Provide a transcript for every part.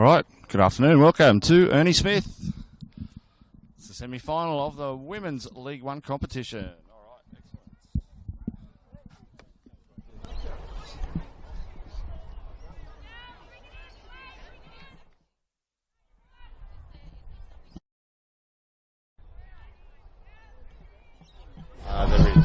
All right, good afternoon. Welcome to Ernie Smith. It's the semi-final of the Women's League One competition. All right, excellent. There is.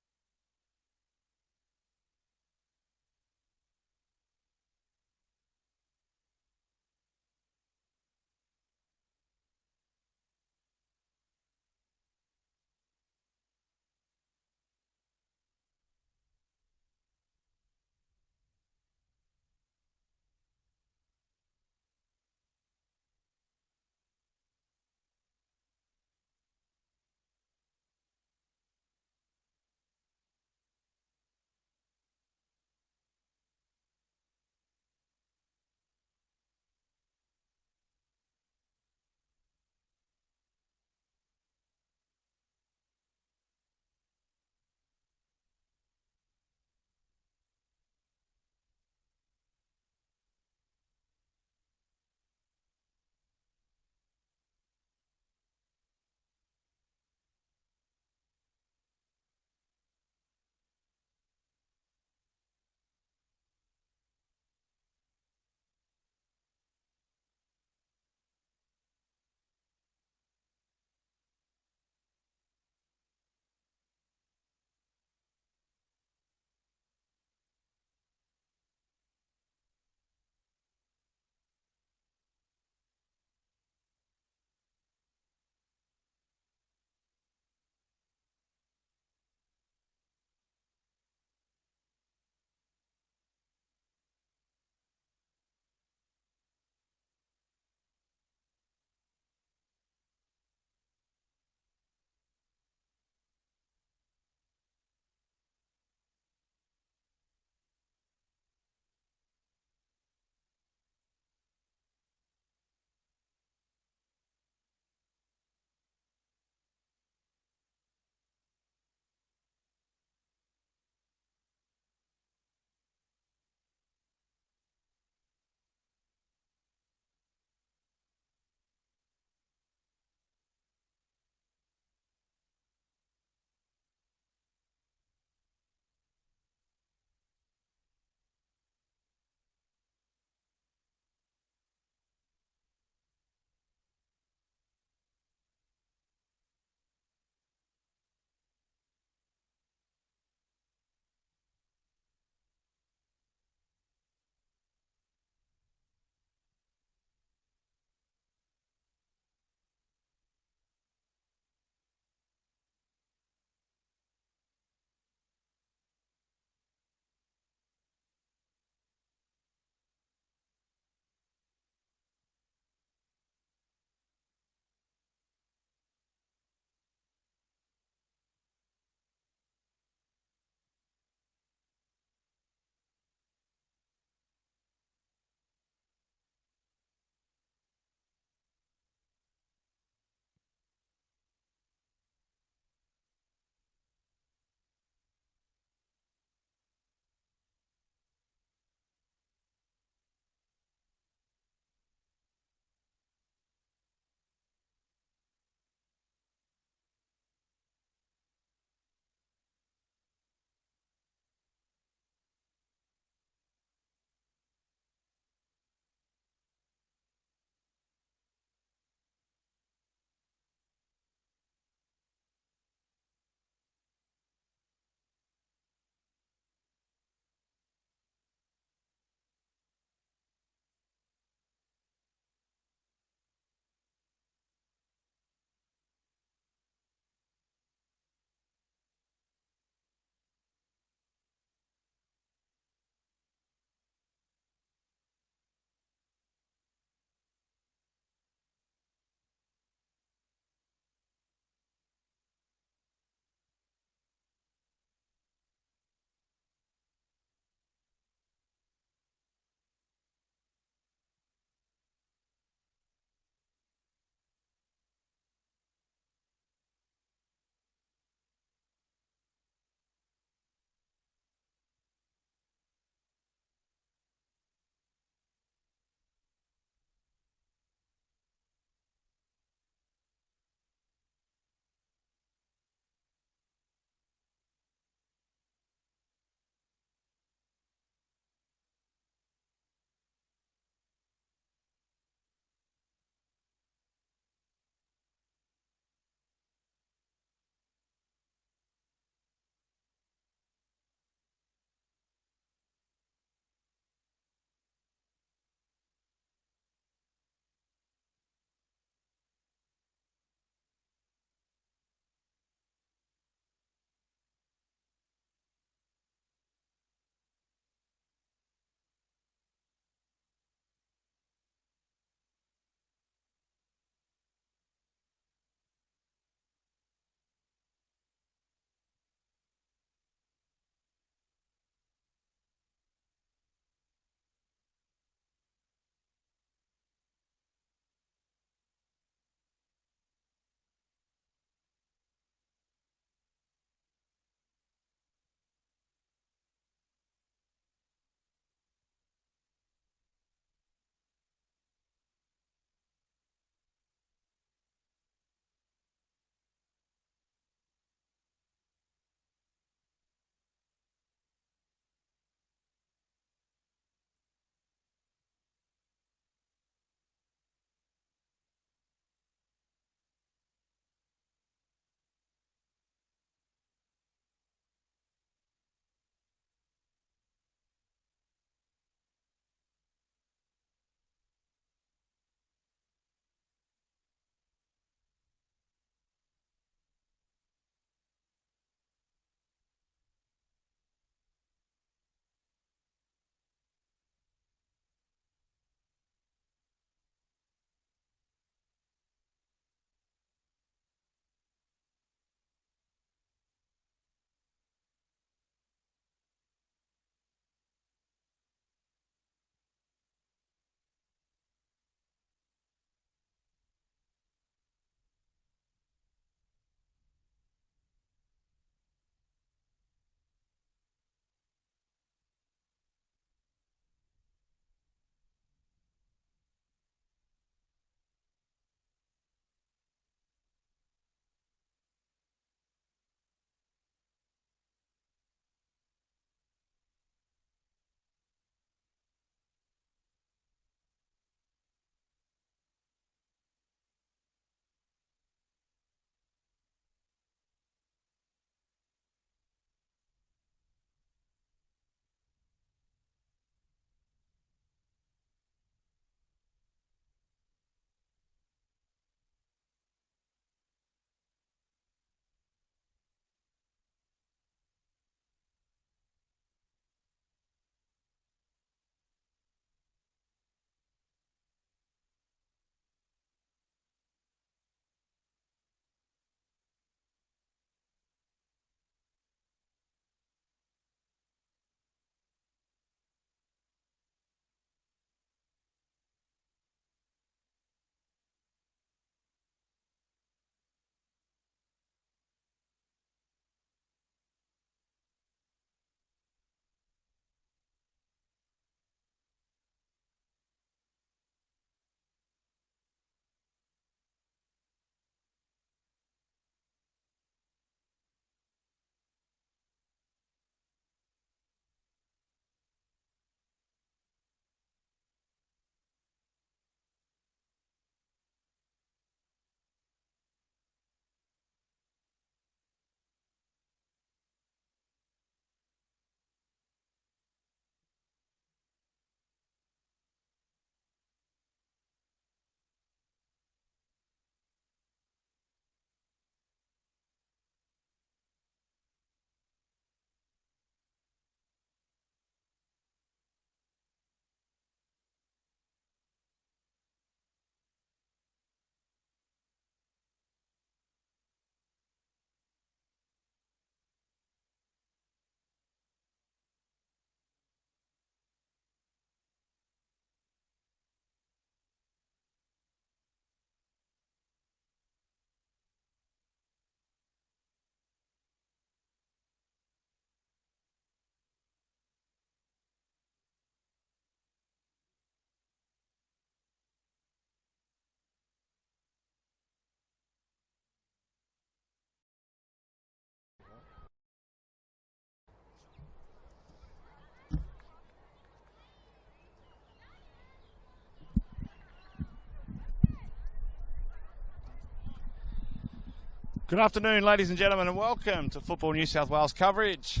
Good afternoon, ladies and gentlemen, and welcome to Football New South Wales coverage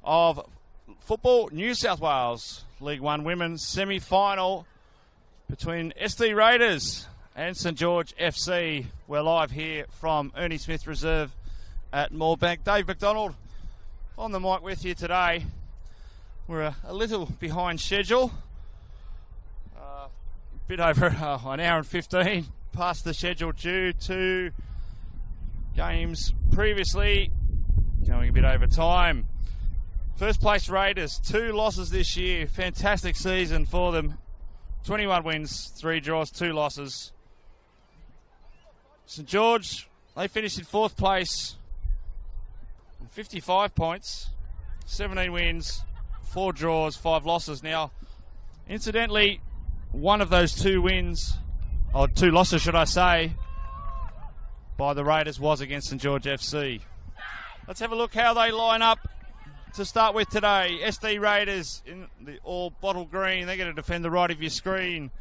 of Football New South Wales League One Women's semi-final between SD Raiders and St George FC. We're live here from Ernie Smith Reserve at Moorebank. Dave McDonald on the mic with you today. We're a little behind schedule, a bit over an hour and 15 past the schedule due to games previously going a bit over time. First place Raiders, 2 losses this year. Fantastic season for them. 21 wins, 3 draws, 2 losses. St George, they finished in 4th place, 55 points, 17 wins, 4 draws, 5 losses. Now, incidentally, one of those 2 wins, or 2 losses should I say, by the Raiders was against St George FC. Let's have a look how they line up to start with today. SD Raiders in the all bottle green. They're going to defend the right of your screen.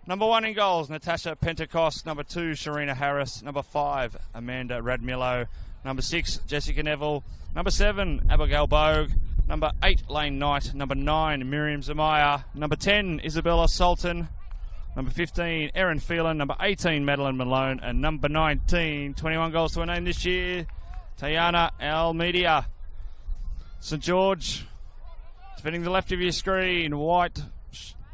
Number 1 in goals, Natasha Pentecost. Number 2, Sharina Harris. Number 5, Amanda Radmillo. Number 6, Jessica Neville. Number 7, Abigail Bogue. Number 8, Lane Knight. Number 9, Miriam Zamaya. Number 10, Isabella Sultan. Number 15, Erin Phelan. Number 18, Madeline Malone. And number 19, 21 goals to her name this year, Tayana Almeida. St George, defending the left of your screen. White,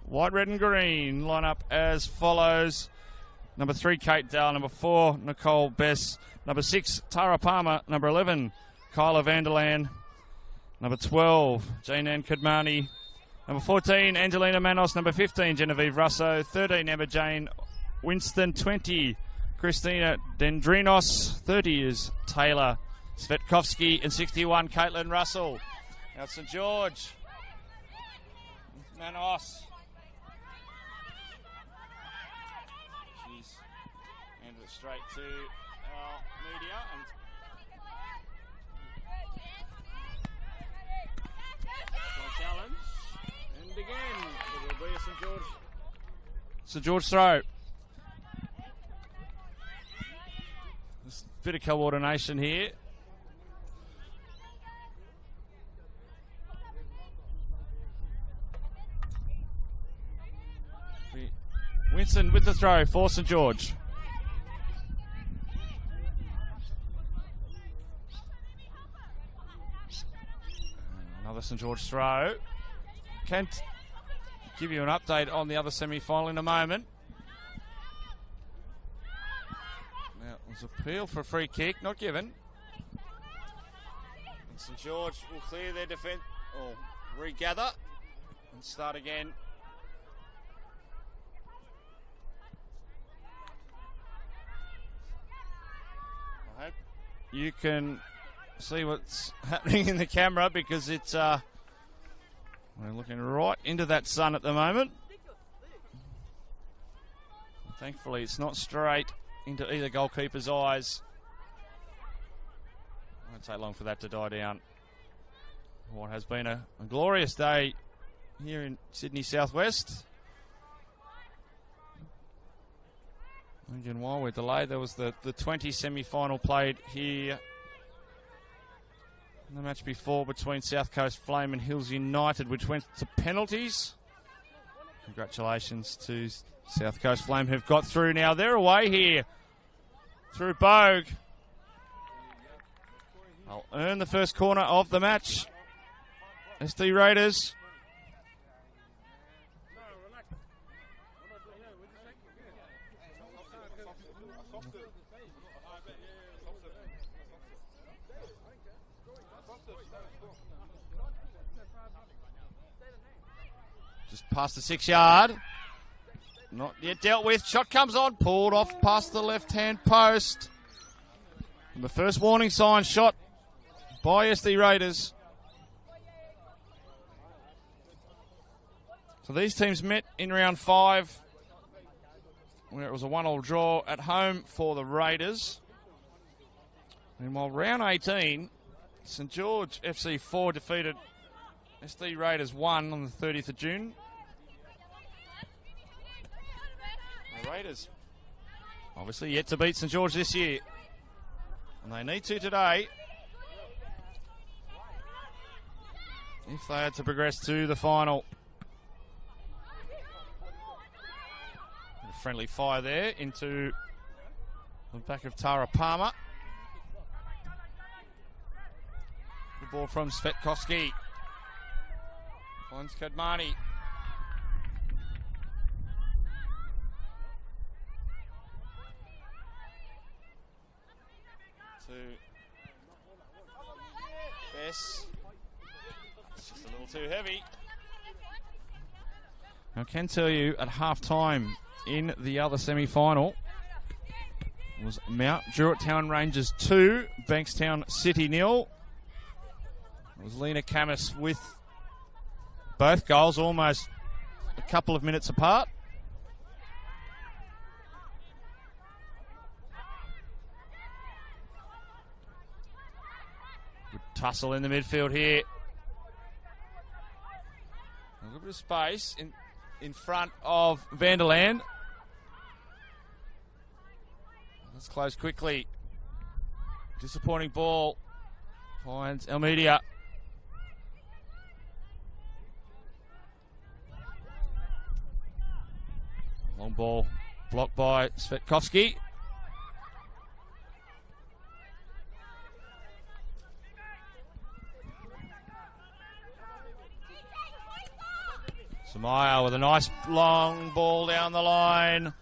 red and green. Line up as follows. Number 3, Kate Dale. Number 4, Nicole Bess. Number 6, Tara Palmer. Number 11, Kyla Vanderland. Number 12, Jane Ann Kadmani. Number 14, Angelina Manos. Number 15, Genevieve Russo. 13, Emma Jane Winston. 20, Christina Dendrinos. 30 is Taylor Svetkovsky. And 61, Caitlin Russell. Now St George. Manos. She's handed it straight to our media. And challenge. And again, it will be a St George throw. Just a bit of coordination here. Winston with the throw for St George. Another St George throw. Can't give you an update on the other semi-final in a moment. Now, it was appealed for a free kick, not given. And St George will clear their defence, or regather, and start again. I hope you can see what's happening in the camera, because it's we're looking right into that sun at the moment. Thankfully it's not straight into either goalkeeper's eyes. It won't take long for that to die down. What has been a glorious day here in Sydney Southwest. Again, while we're delayed, there was the 20 semi-final played here in the match before between South Coast Flame and Hills United, which went to penalties. Congratulations to South Coast Flame, who've got through now. They're away here through Bogue. They'll earn the first corner of the match. SD Raiders. Just past the 6-yard. Not yet dealt with. Shot comes on. Pulled off past the left-hand post. And the first warning sign shot by SD Raiders. So these teams met in round 5, where it was a 1-1 draw at home for the Raiders. Meanwhile, round 18, St George FC 4 defeated SD Raiders 1 on the 30th of June. The Raiders obviously yet to beat St George this year. And they need to today if they had to progress to the final. A friendly fire there into the back of Tara Palmer. The ball from Svetkovsky. Finds Kadmani. To Bess. It's just a little too heavy. I can tell you at half-time in the other semi-final was Mount Druitt Town Rangers 2, Bankstown City 0. It was Lena Camus with both goals almost a couple of minutes apart. Good tussle in the midfield here. A little bit of space in front of Vanderland. Let's close quickly. Disappointing ball. Finds Almeida. Long ball blocked by Svetkovsky. Samaya with a nice long ball down the line.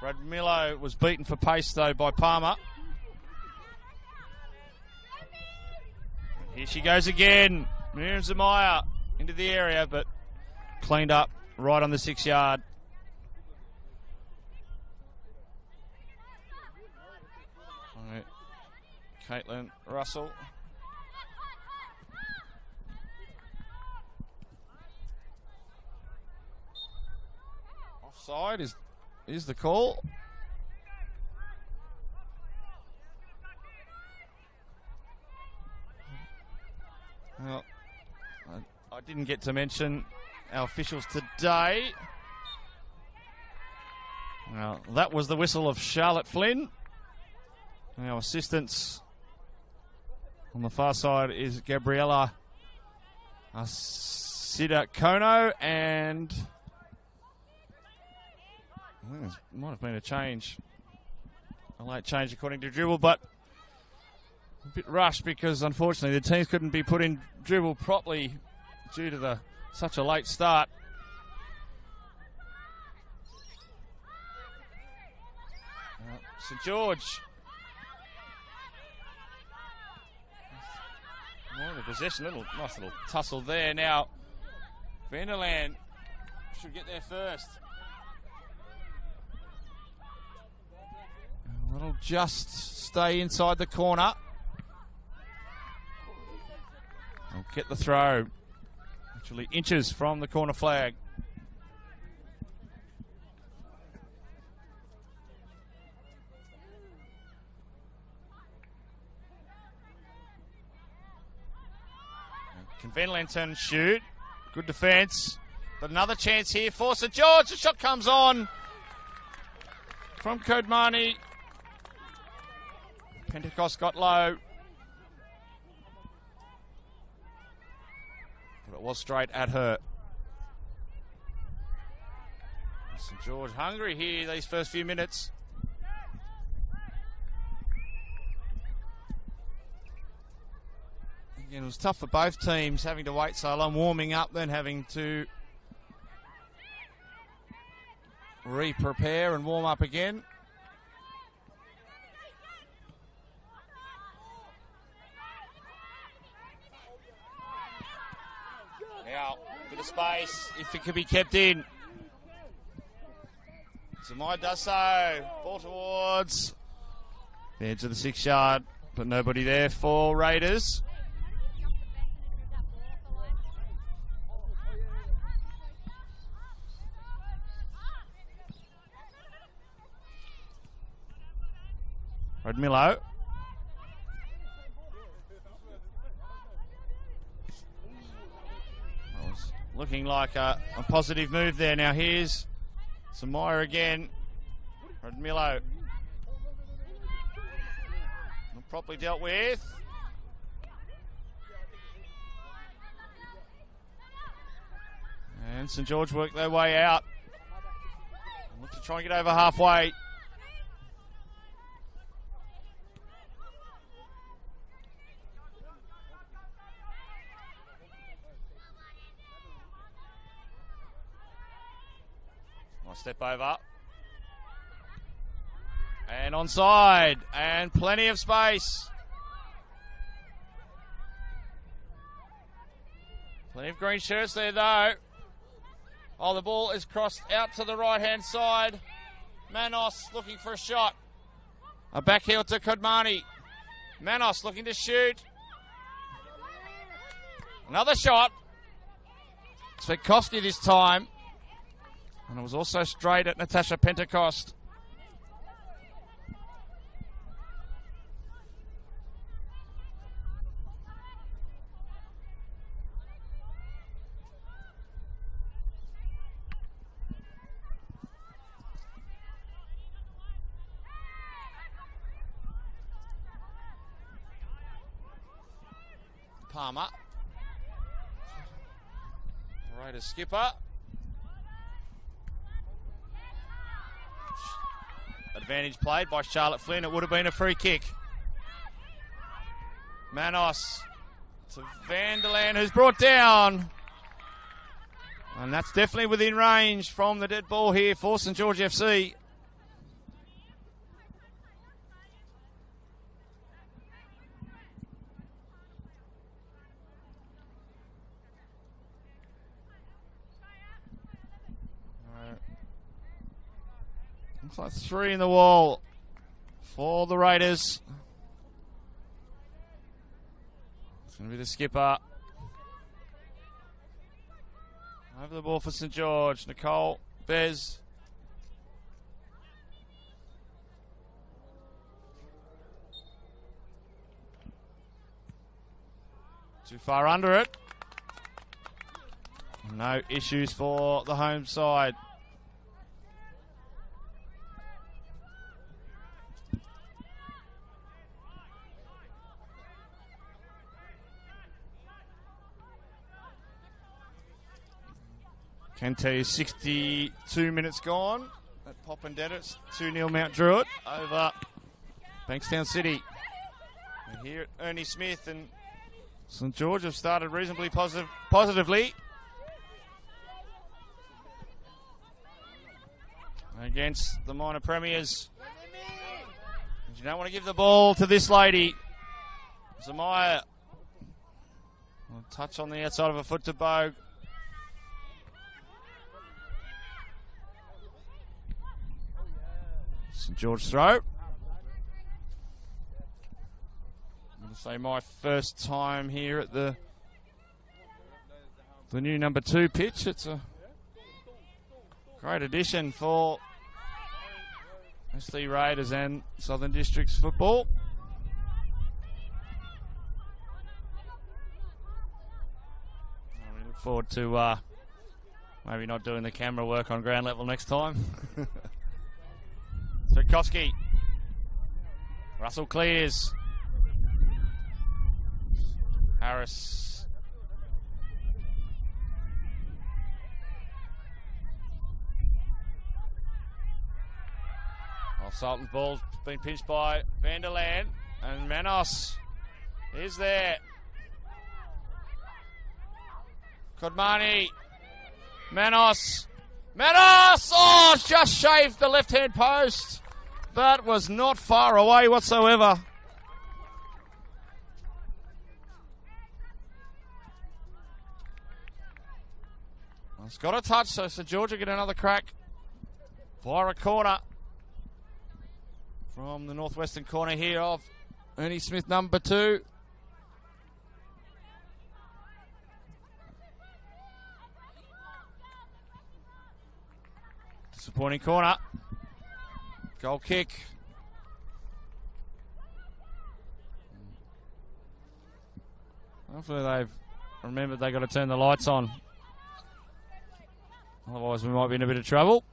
Radmilo was beaten for pace though by Palmer. Here she goes again. Miriam Zamaya into the area, but cleaned up right on the 6-yard. Right. Caitlin Russell. Offside is the call. Well, I didn't get to mention our officials today. Well, that was the whistle of Charlotte Flynn. Our assistants on the far side is Gabriella Sidakono, and I think there might have been a late change according to Dribble, but a bit rushed because unfortunately the teams couldn't be put in dribble properly due to such a late start. St George. More of a possession, nice little tussle there. Now Vanderland should get there first. That'll just stay inside the corner. I'll get the throw. Actually inches from the corner flag. Can Vanderland turn and shoot? Good defence. But another chance here for St George. The shot comes on from Kodmani. Pentecost got low. But it was straight at her. St George hungry here these first few minutes. Again, it was tough for both teams having to wait so long, warming up, then having to re-prepare and warm up again. Now, bit of space, if it could be kept in. Zamai does so. Ball towards the edge of the 6-yard, but nobody there for Raiders. Radmilo. Looking like a positive move there. Now here's Samaya again. Radmilo. properly dealt with. And St George work their way out. Look to try and get over halfway. Nice step over. And onside. And plenty of space. Plenty of green shirts there though. Oh, the ball is crossed out to the right-hand side. Manos looking for a shot. A back heel to Kodmani. Manos looking to shoot. Another shot. Svetkovsky this time. And it was also straight at Natasha Pentecost. Palmer. Raiders skipper. Advantage played by Charlotte Flynn. It would have been a free kick. Manos to Vanderland, who's brought down. And that's definitely within range from the dead ball here for St George FC. Looks like 3 in the wall for the Raiders. It's going to be the skipper. Over the ball for St George. Nicole Bez. Too far under it. No issues for the home side. Kente is 62 minutes gone at Pop and Dead. It's 2-0 Mount Druitt over Bankstown City. And here at Ernie Smith and St George have started reasonably positively against the minor premiers. You don't want to give the ball to this lady. Zamaya. A touch on the outside of a foot to Bogue. St George throw. I'm going to say my first time here at the new number 2 pitch. It's a great addition for SC Raiders and Southern Districts football. We look forward to maybe not doing the camera work on ground level next time. Svetkovsky. Russell clears. Harris. Well, Sultan's ball's been pinched by Vanderland. And Manos is there. Kodmani. Manos. Manos! Oh, it's just shaved the left-hand post. That was not far away whatsoever. Well, it's got a touch, so St George will get another crack via a corner from the northwestern corner here of Ernie Smith, number 2. Disappointing corner. Goal kick. Hopefully they've remembered they've got to turn the lights on. Otherwise we might be in a bit of trouble.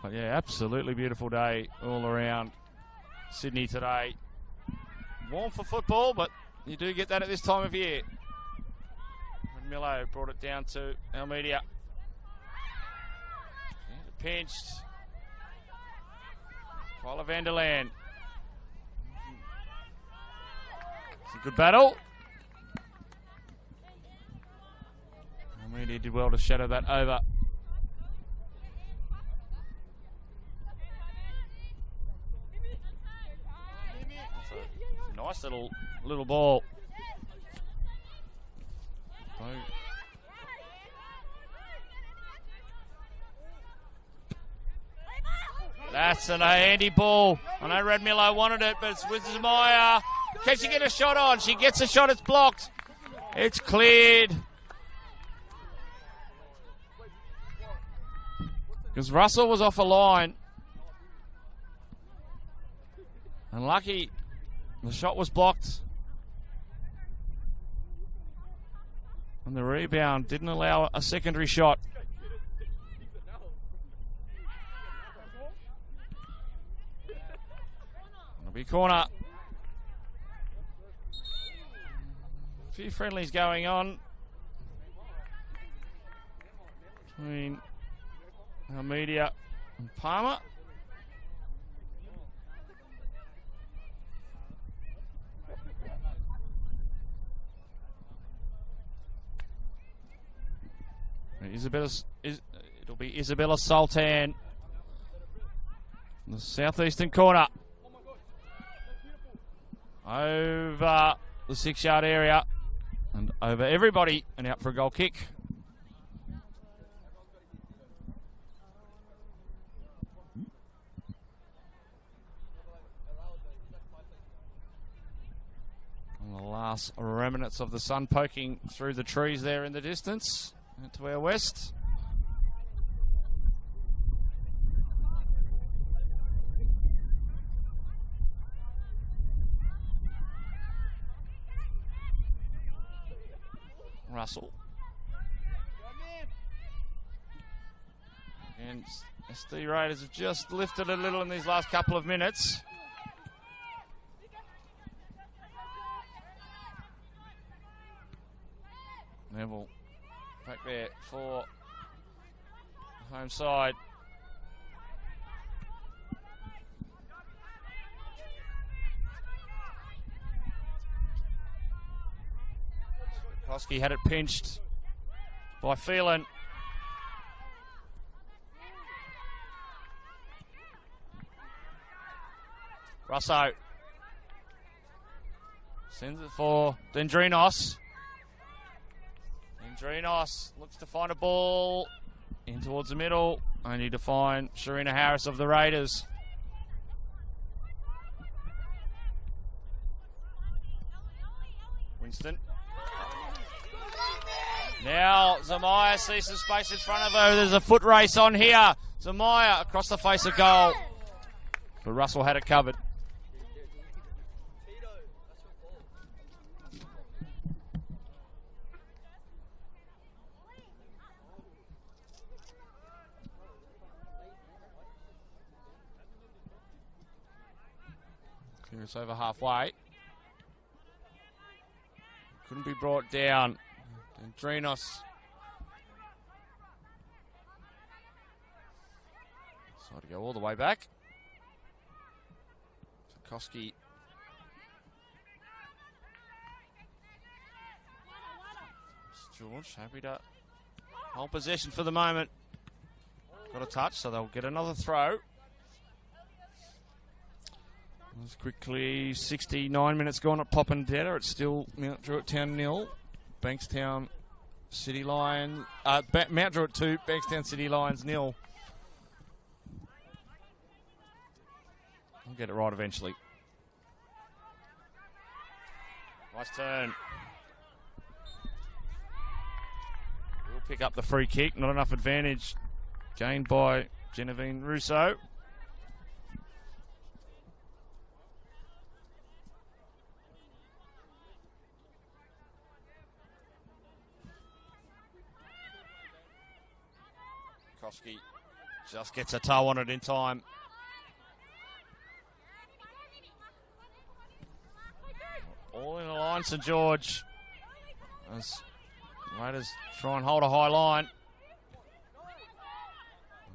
But yeah, absolutely beautiful day all around Sydney today. Warm for football, but you do get that at this time of year. And Millo brought it down to Almeida. Pinched. Kyla Vanderland. It's a good battle. Almeida did well to shadow that over. Nice little ball. That's an handy ball. I know Red Milo wanted it, but it's with Zamaya. Can she get a shot on? She gets a shot, it's blocked. It's cleared. Because Russell was off a line. And lucky the shot was blocked. And the rebound didn't allow a secondary shot. It'll be corner. A few friendlies going on between Almeida and Palmer. It'll be Isabella Sultan in the southeastern corner. Over the 6-yard area and over everybody and out for a goal kick. And the last remnants of the sun poking through the trees there in the distance. To our west. Russell. And SD Raiders have just lifted a little in these last couple of minutes. Neville. Back there for the home side. Koski had it pinched by Phelan. Russo sends it for Dendrinos. Dendrinos looks to find a ball in towards the middle, only to find Sharina Harris of the Raiders. Winston. Now Zamaya sees some space in front of her. There's a foot race on here. Zamaya across the face of goal. But Russell had it covered. Clearance over halfway. Couldn't be brought down. And Drinos. So to go all the way back. Koski. George happy to hold possession for the moment. Got a touch, so they'll get another throw. Let's quickly, 69 minutes gone at Popondetta. It's still Mount Druitt Town 0. Bankstown City Lions. Mount Druitt 2, Bankstown City Lions 0. I'll get it right eventually. Nice turn. We'll pick up the free kick. Not enough advantage gained by Genevieve Russo. Koski Just gets a toe on it in time. All in the line, St George. As Raiders try and hold a high line.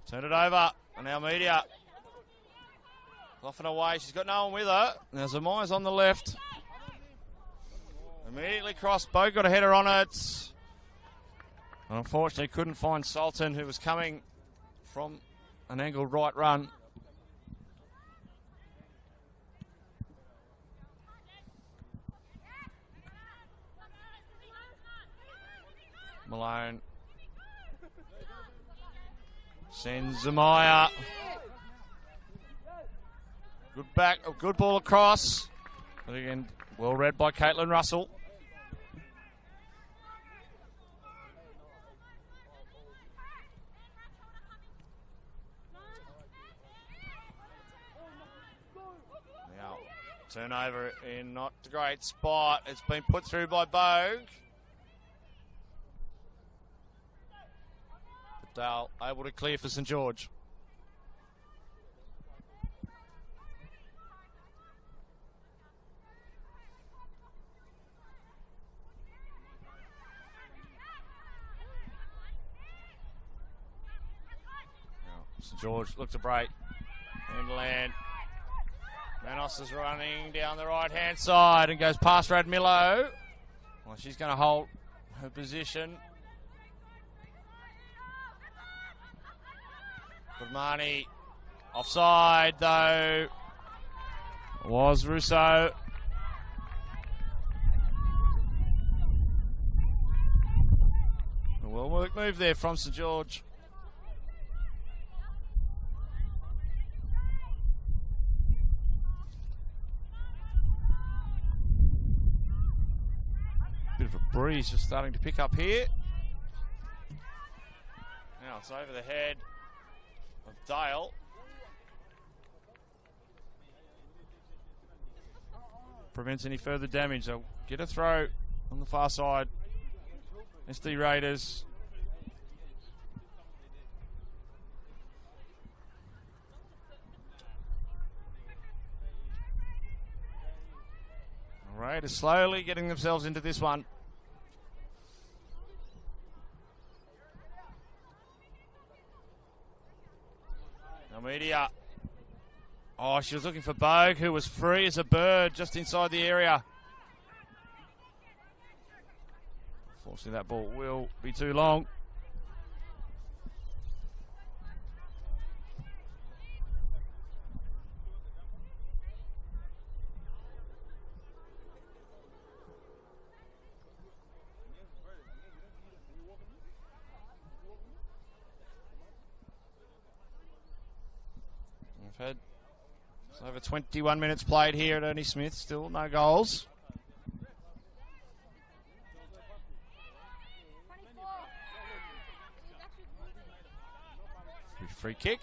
Turn it over. And now Media. Off and away. She's got no one with her. Now Zamaya's on the left. Immediately crossed. Bo got a header on it. Unfortunately, couldn't find Sultan, who was coming from an angled right run. Malone sends Zamaya. Good ball across. But again, well read by Caitlin Russell. Now, turnover in not a great spot. It's been put through by Bogue. Dale able to clear for St George. St George look to break. Inland. Manos is running down the right-hand side and goes past Radmillo. Well, she's going to hold her position. Budmani offside though. Was Russo. A well-worked move there from St George. Bit of a breeze just starting to pick up here. Now it's over the head of Dale. Prevents any further damage. They'll get a throw on the far side. SD Raiders. Raiders slowly getting themselves into this one. Media. Oh, she was looking for Bogue, who was free as a bird just inside the area. Unfortunately, that ball will be too long. We've had over 21 minutes played here at Ernie Smith. Still no goals. Free kick.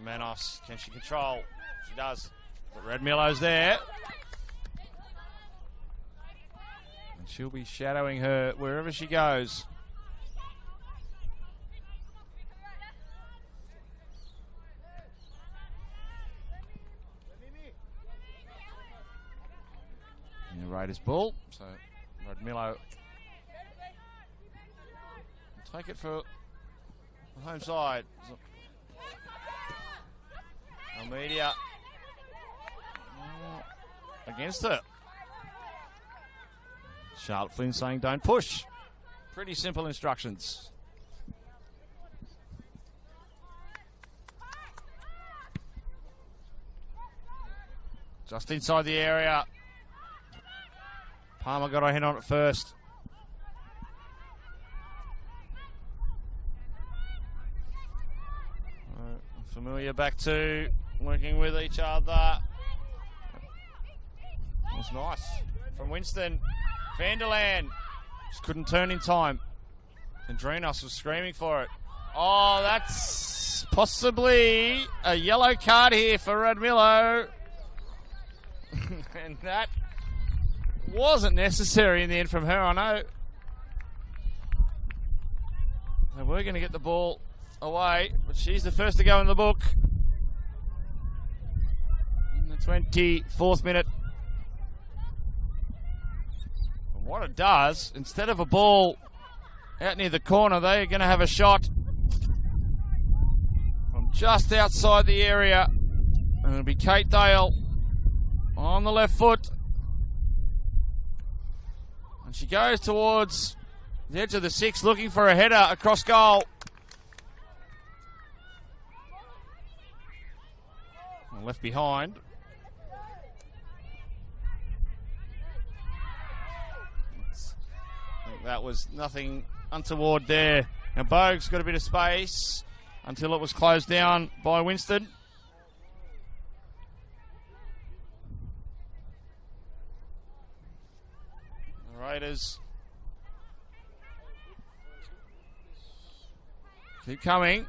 Manos, can she control? She does. But Radmillo's there. And she'll be shadowing her wherever she goes. And the Raiders ball. So Radmillo will take it for the home side. Media against it. Charlotte Flynn saying don't push. Pretty simple instructions. Just inside the area. Palmer got her hand on it first. Familiar back to working with each other. That was nice from Winston. Vanderland just couldn't turn in time. And Drinos was screaming for it. Oh, that's possibly a yellow card here for Radmillo. And that wasn't necessary in the end from her, I know. So we're going to get the ball away, but she's the first to go in the book. In the 24th minute. And what it does, instead of a ball out near the corner, they're going to have a shot from just outside the area. And it'll be Kate Dale on the left foot. And she goes towards the edge of the 6, looking for a header across goal. Left behind. I think that was nothing untoward there. Now Bogue's got a bit of space until it was closed down by Winston. The Raiders keep coming.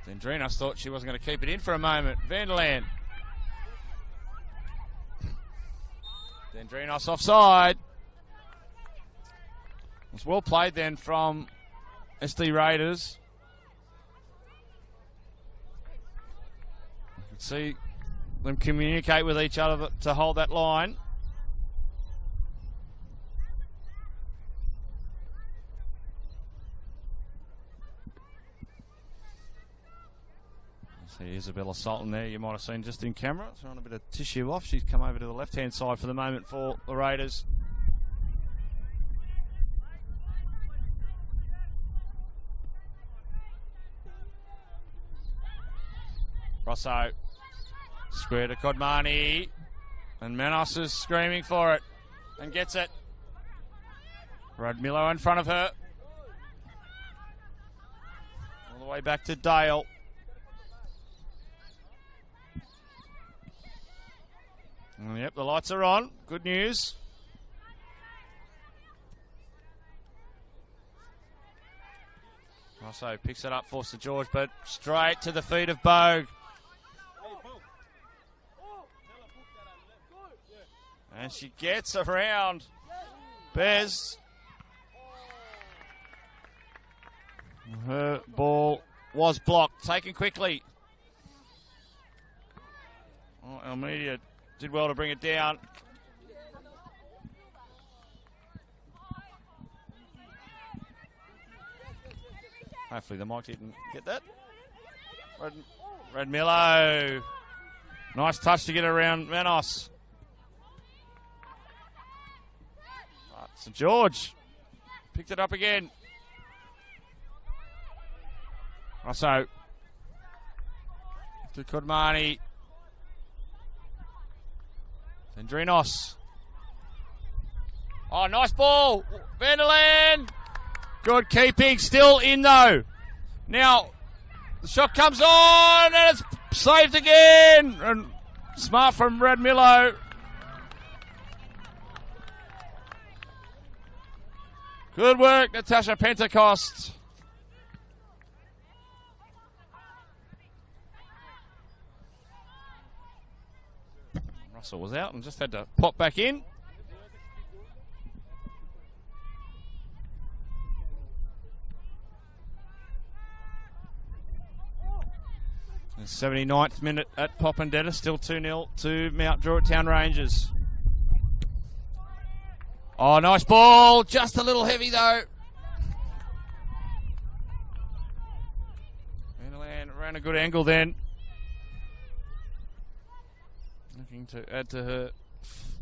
Dendrinos thought she wasn't going to keep it in for a moment. Vanderland. Dendrinos offside. It was well played then from SD Raiders. You can see them communicate with each other to hold that line. See Isabella Sultan there, you might have seen just in camera. Throwing a bit of tissue off. She's come over to the left-hand side for the moment for the Raiders. Rosso. Square to Kodmani. And Manos is screaming for it. And gets it. Radmillo in front of her. All the way back to Dale. Yep, the lights are on. Good news. Rosso picks it up for St George, but straight to the feet of Bogue. And she gets around Bez. Her ball was blocked. Taken quickly. Oh, Almeida did well to bring it down. Hopefully the mic didn't get that. Radmillo. Nice touch to get around Manos. St George picked it up again. Rosso to Kodmani. Dendrinos. Oh, nice ball. Vanderland. Good keeping. Still in, though. Now, the shot comes on, and it's saved again. And smart from Radmillo. Good work, Natasha Pentecost. Russell was out and just had to pop back in. The 79th minute at Popondetta, still 2-0 to Mount Druitt Town Rangers. Oh, nice ball. Just a little heavy, though. Vanderland ran a good angle then. Looking to add to her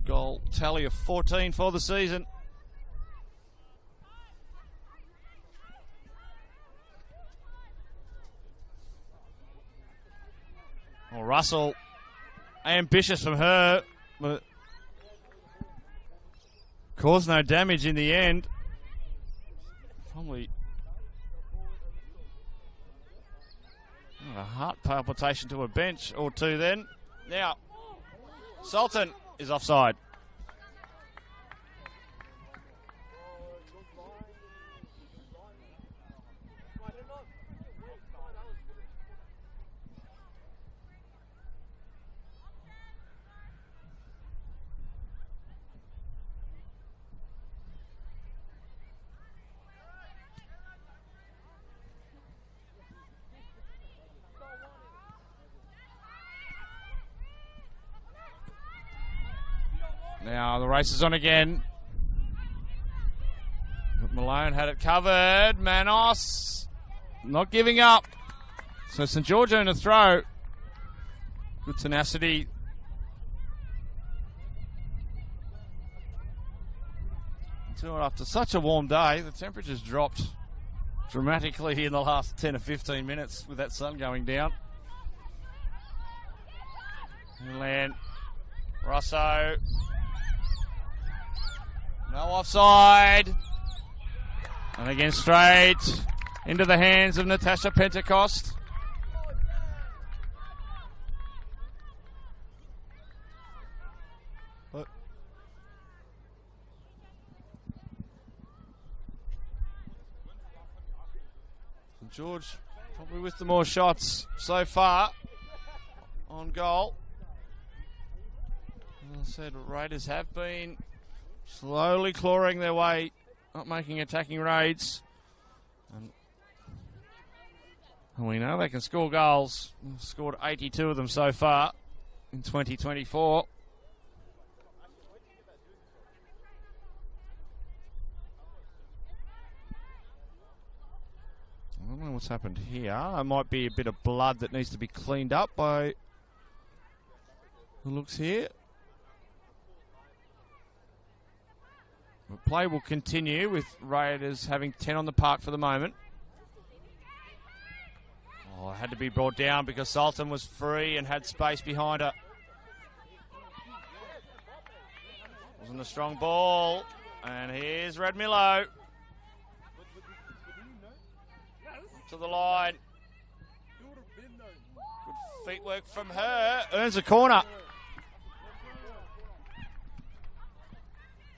goal tally of 14 for the season. Oh, Russell, ambitious from her, but caused no damage in the end. Probably a heart palpitation to a bench or two then. Now, Sultan is offside. Now the race is on again. But Malone had it covered. Manos not giving up. So St George on a throw. Good tenacity. Until after such a warm day, the temperature's dropped dramatically in the last 10 or 15 minutes with that sun going down. Inland. Rosso. No offside. And again straight into the hands of Natasha Pentecost. St George probably with the more shots so far on goal. As I said, Raiders have been slowly clawing their way, not making attacking raids. And we know they can score goals. We've scored 82 of them so far in 2024. I don't know what's happened here. There might be a bit of blood that needs to be cleaned up by the looks here. The play will continue with Raiders having 10 on the park for the moment. Oh, it had to be brought down because Sultan was free and had space behind her. Wasn't a strong ball. And here's Radmillo. To the line. Good feet work from her. Earns a corner.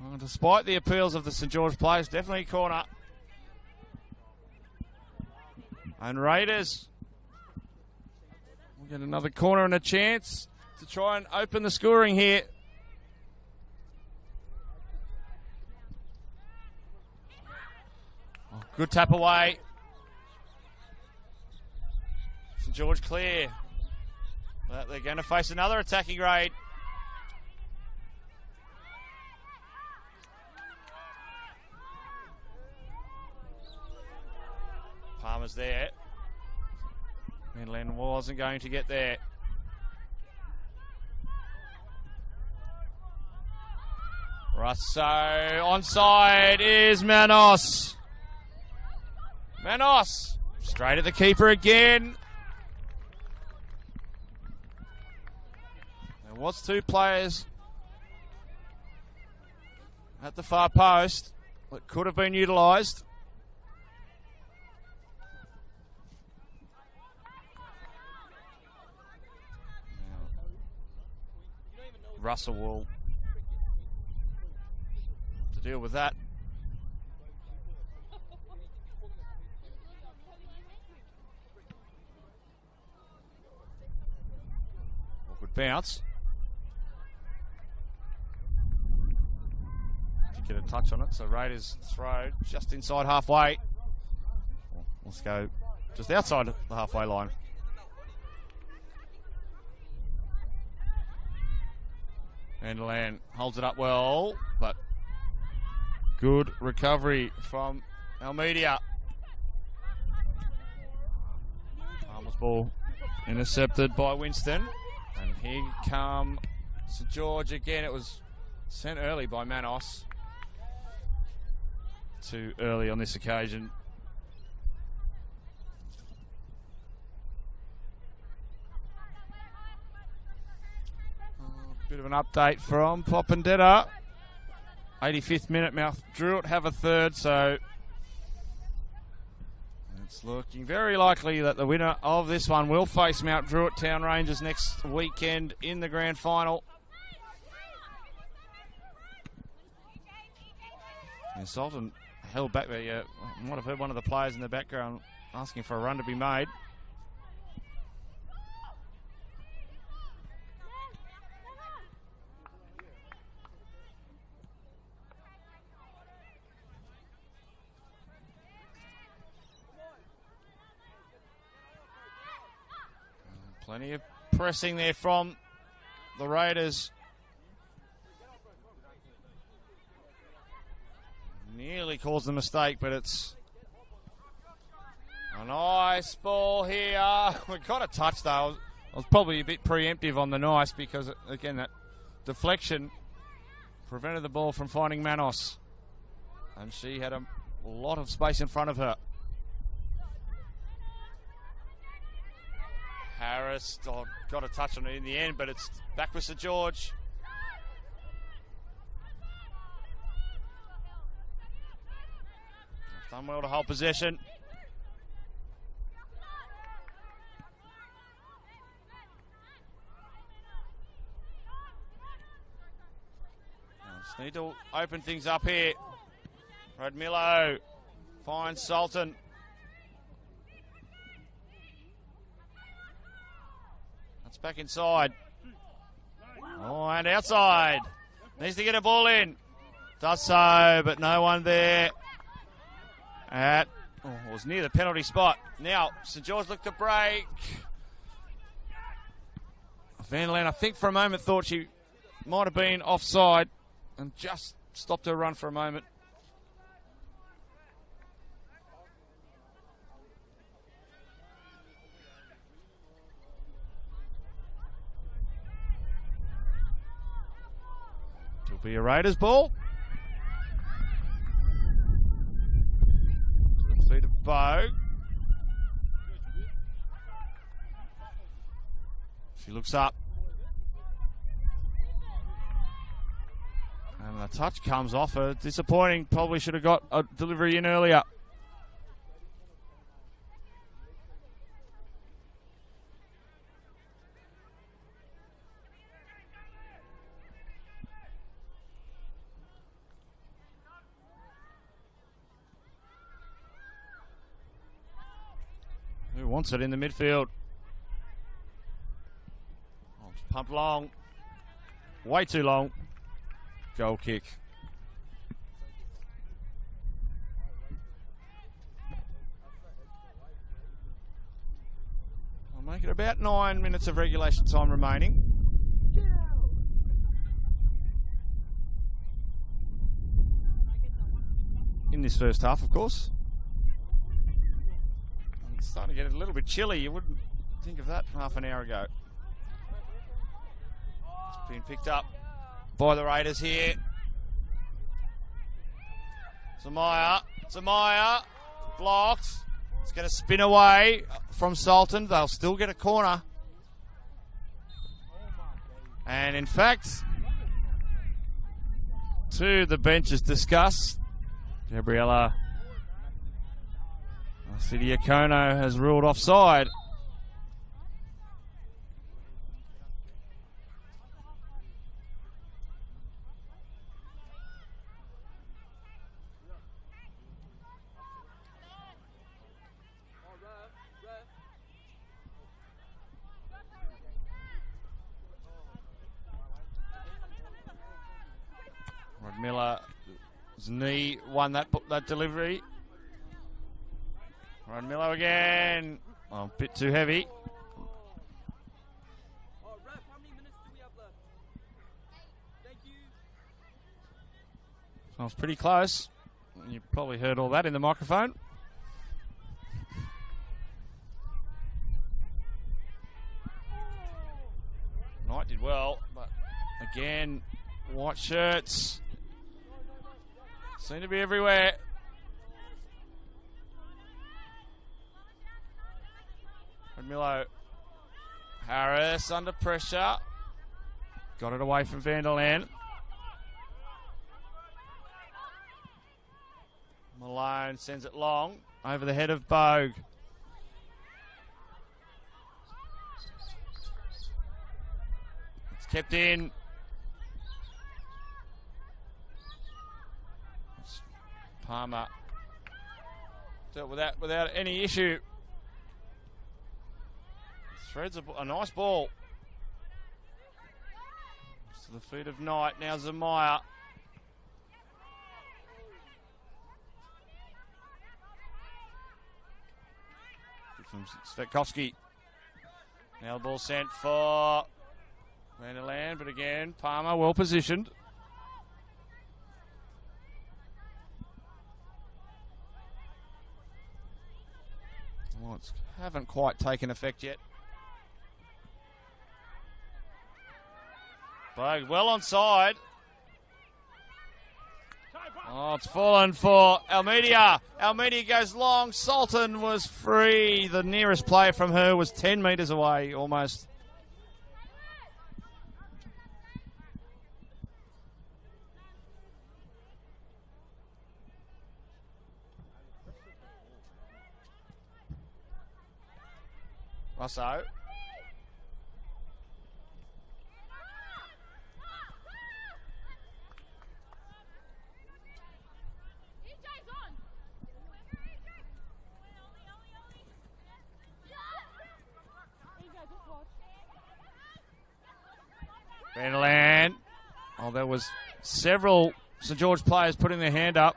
Well, despite the appeals of the St George players, definitely a corner. And Raiders will get another corner and a chance to try and open the scoring here. Oh, good tap away. St George clear. But they're going to face another attacking raid. Palmer's there. Midland wasn't going to get there. Russo onside is Manos. Manos straight at the keeper again. There was two players at the far post that could have been utilised. Russell will to deal with that. Well, good bounce. Did get a touch on it, so Raiders throw just inside halfway. Well, let's go just outside the halfway line. Enderland holds it up well, but good recovery from Almeida. Palmer's ball intercepted by Winston. And here come St George again. It was sent early by Manos. Too early on this occasion. Bit of an update from Popendetta. 85th minute, Mount Druitt have a third, so it's looking very likely that the winner of this one will face Mount Druitt Town Rangers next weekend in the grand final. And Sultan held back there. You might have heard one of the players in the background asking for a run to be made. Plenty of pressing there from the Raiders. Nearly caused the mistake, but it's a nice ball here. We got a touch though. I was probably a bit preemptive on the nice because, again, that deflection prevented the ball from finding Manos. And she had a lot of space in front of her. Harris got a touch on it in the end, but it's back with St George. Done well to hold possession. Just need to open things up here. Rodmillo finds Sultan. That's back inside. Oh, and outside. Needs to get a ball in. Does so, but no one there. It was near the penalty spot. Now, St George looked to break. Van der Laan, I think for a moment, thought she might have been offside and just stopped her run for a moment. It'll be a Raiders ball. Feet of Bow. She looks up. And the touch comes off her. Disappointing. Probably should have got a delivery in earlier. Who wants it in the midfield? Oh, it's pumped long. Way too long. Goal kick. I'll make it about 9 minutes of regulation time remaining. In this first half, of course. It's starting to get a little bit chilly. You wouldn't think of that half an hour ago. It's been picked up by the Raiders here. Zamaya blocked. It's going to spin away from Sultan. They'll still get a corner. And in fact, to the benches discussed, Gabriella Sidiakono has ruled offside. Rodmilla's knee won that delivery. Rodmillo again. Oh, a bit too heavy. That was pretty close. You probably heard all that in the microphone. Knight did well, but again, white shirts seem to be everywhere. Rodmillo. Harris under pressure. Got it away from Van der Laan. Malone sends it long over the head of Bogue. It's kept in. Palmer dealt with that without any issue. Threads a nice ball. To the feet of Knight. Now Zamaya. From Svetkovsky. Now the ball sent for Van der Laan, but again, Palmer well positioned. haven't quite taken effect yet. Bogue well onside. Oh, it's fallen for Almeida. Almeida goes long. Sultan was free. The nearest play from her was 10 metres away almost. Russo. Vanderland. Oh, there was several St George players putting their hand up.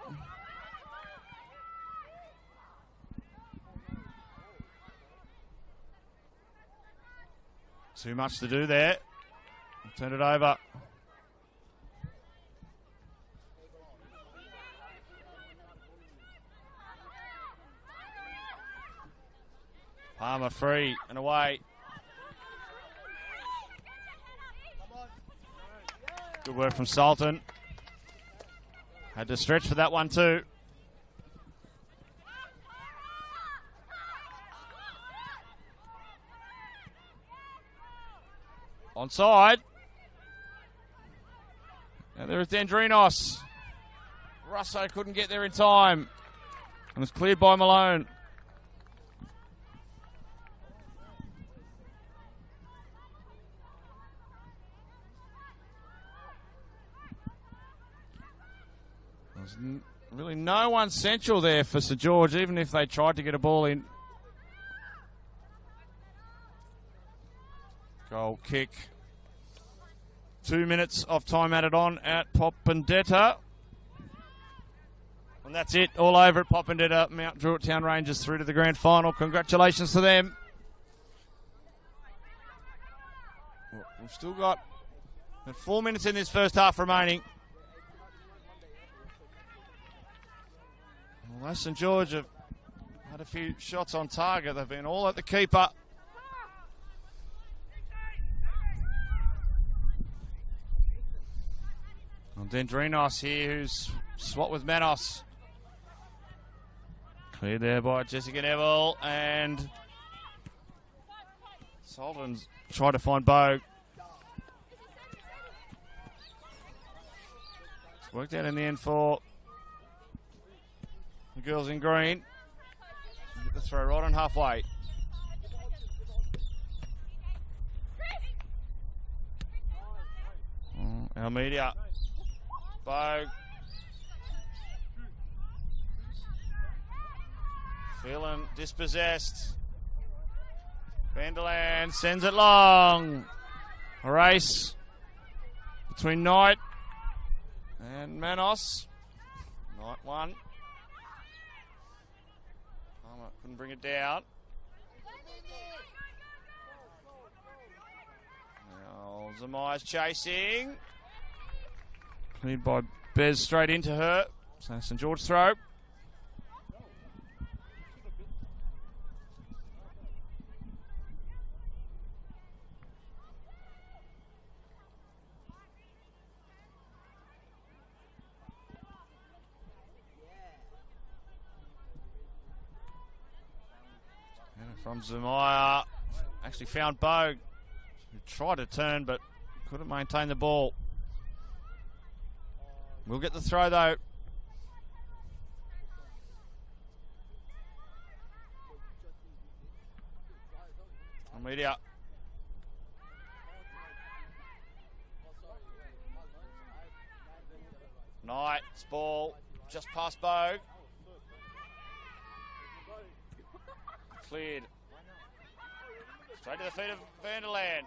Too much to do there. Turn it over. Palmer free and away. Good work from Sultan. Had to stretch for that one too. Onside. And there is Dendrinos. Russo couldn't get there in time. And was cleared by Malone. There's really no one central there for St George, even if they tried to get a ball in. Goal kick. 2 minutes of time added on at Popendetta. And that's it. All over at Popendetta. Mount Druitt Town Rangers through to the grand final. Congratulations to them. We've still got 4 minutes in this first half remaining. Although St George have had a few shots on target, they've been all at the keeper. Dendrinos here, who's swapped with Manos. Cleared there by Jessica Neville, and Sullivan's tried to find Bogue. It's worked out in the end for the girls in green. Get the throw right on halfway. Almeida. Bogue. Feeling dispossessed. Vanderland sends it long. A race between Knight and Manos. Knight won. Palmer couldn't bring it down. Now Zamaya's chasing. Cleared by Bez straight into her. So St George throw. And from Zamaya, actually found Bogue, who tried to turn but couldn't maintain the ball. We'll get the throw though. Almeida. Knight's ball just past Bogue. Cleared. Straight to the feet of Vanderland.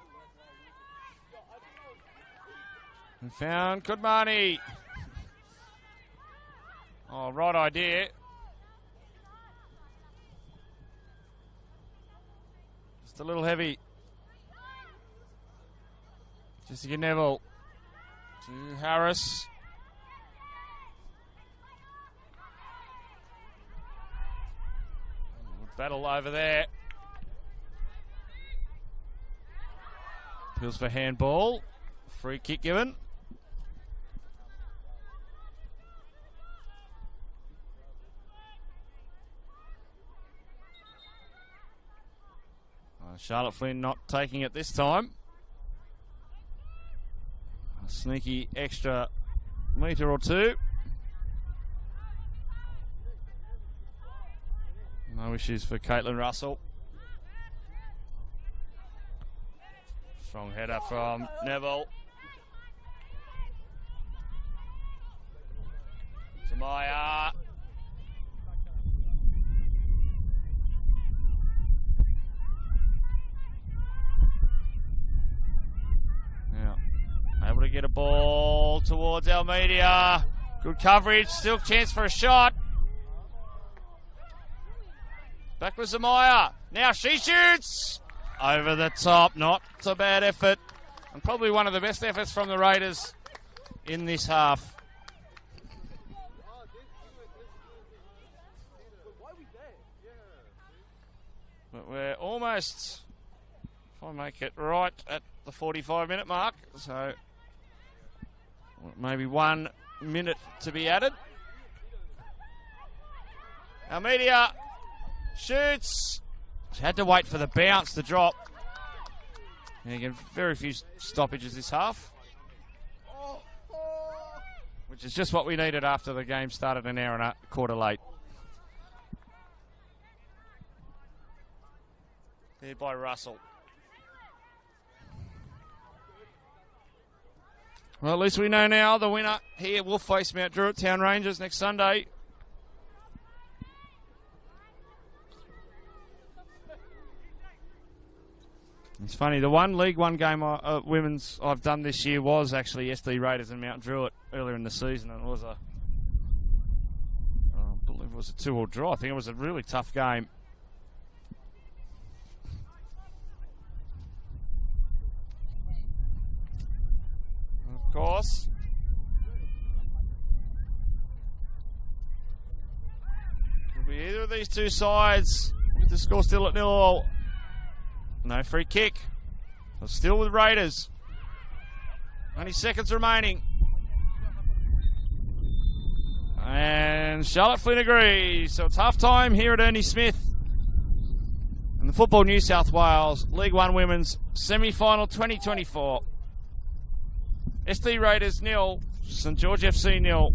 And found Kudmani. Oh, right idea. Just a little heavy. Jessica Neville to Harris. battle over there. Appeals for handball. Free kick given. Charlotte Flynn not taking it this time. A sneaky extra metre or two. No issues for Caitlin Russell. Strong header from Neville. Zamaya. Able to get a ball towards Almeida. Good coverage, still chance for a shot. Back with Zamaya. Now she shoots! Over the top, not a bad effort. And probably one of the best efforts from the Raiders in this half. But we're almost trying to make it right at the 45-minute mark. So maybe 1 minute to be added. Almeida shoots. She had to wait for the bounce to drop. And again, very few stoppages this half, which is just what we needed after the game started an hour and a quarter late. There by Russell. Well, at least we know now the winner here will face Mount Druitt Town Rangers next Sunday. It's funny, the one League One game women's I've done this year was actually SD Raiders and Mount Druitt earlier in the season, and it was I believe it was a 2-2 draw. I think it was a really tough game. Of course. Could be either of these two sides with the score still at 0-0. No free kick. We're still with Raiders. 20 seconds remaining. And Charlotte Flynn agrees. So it's half time here at Ernie Smith. And the Football New South Wales League One Women's Semi-Final 2024. SD Raiders 0, St George FC 0.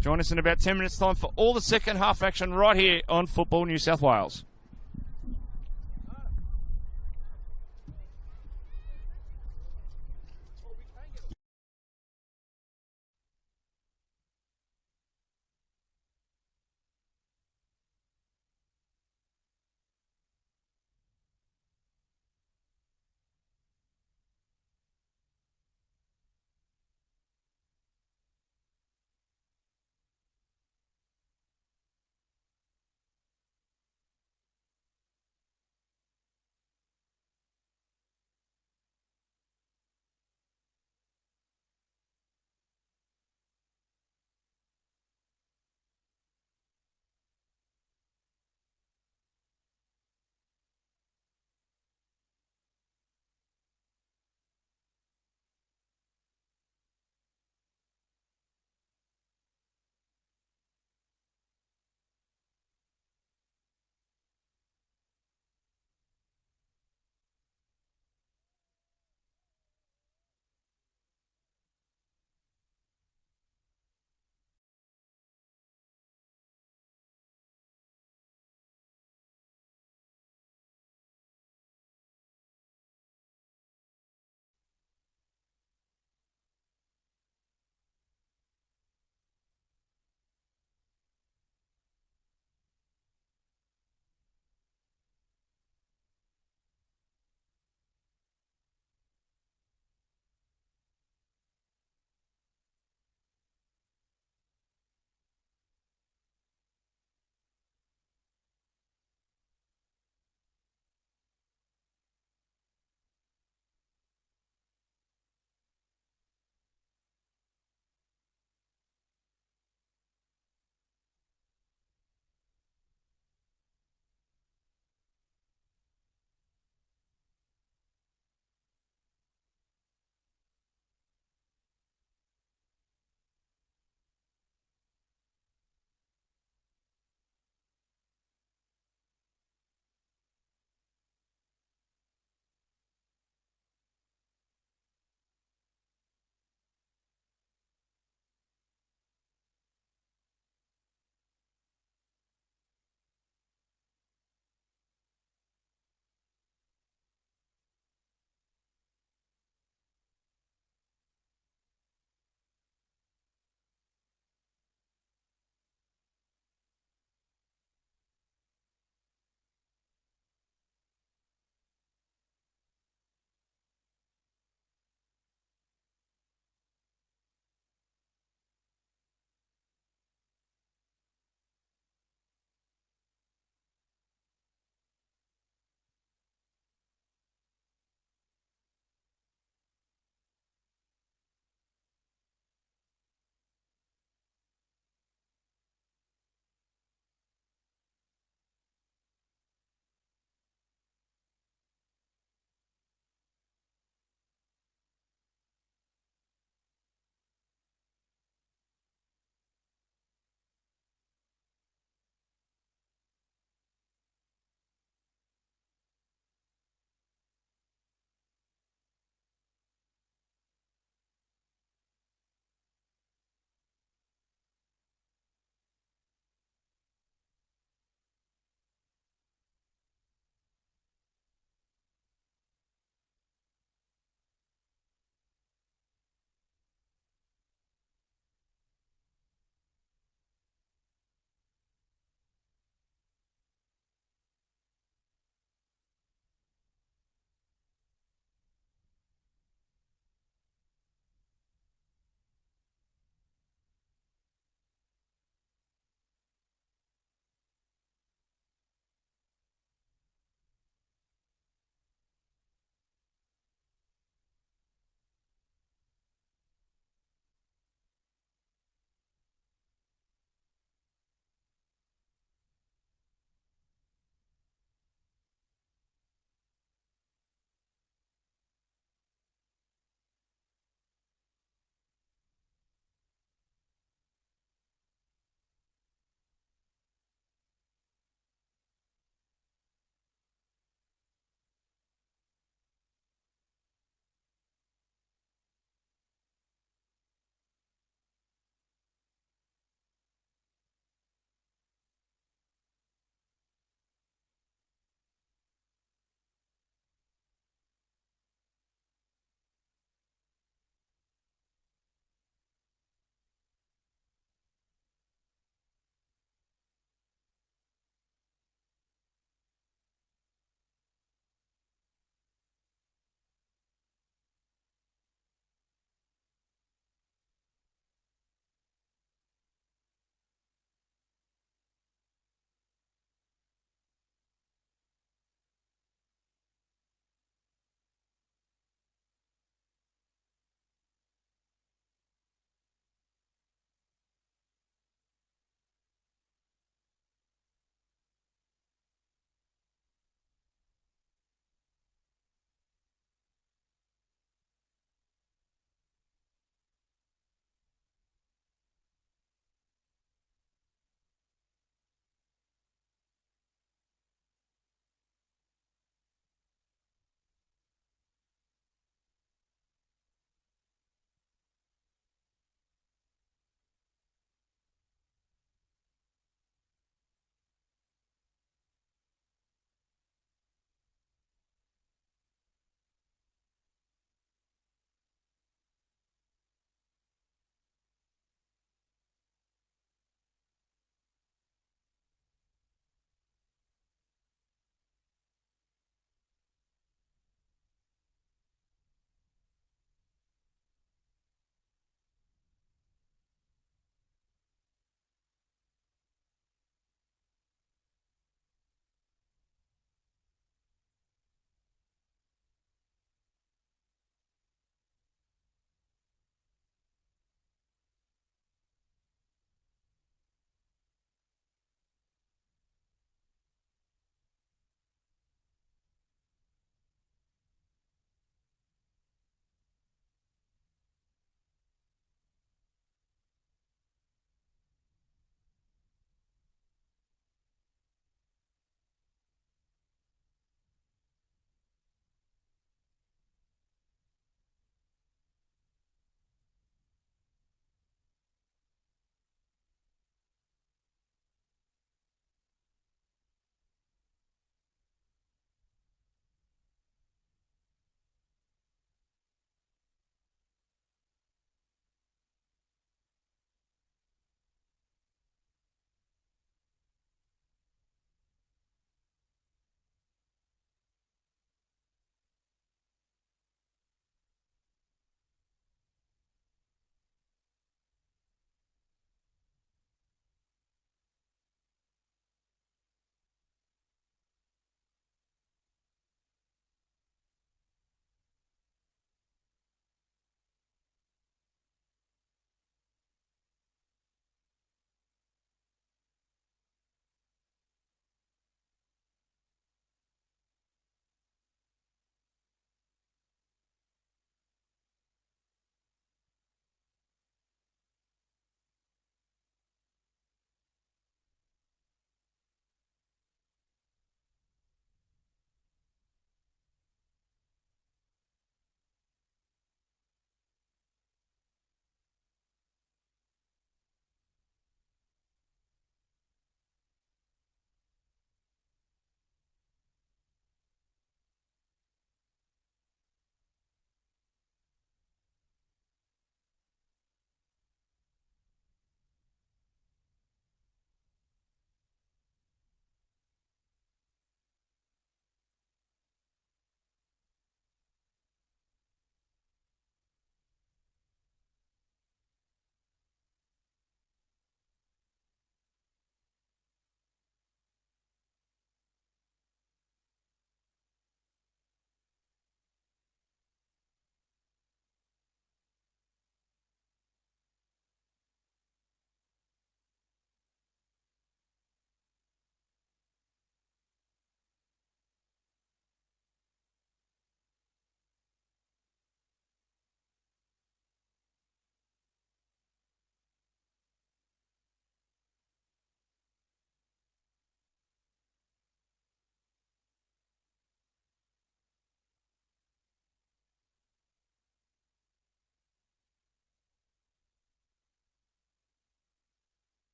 Join us in about 10 minutes time for all the second half action right here on Football New South Wales.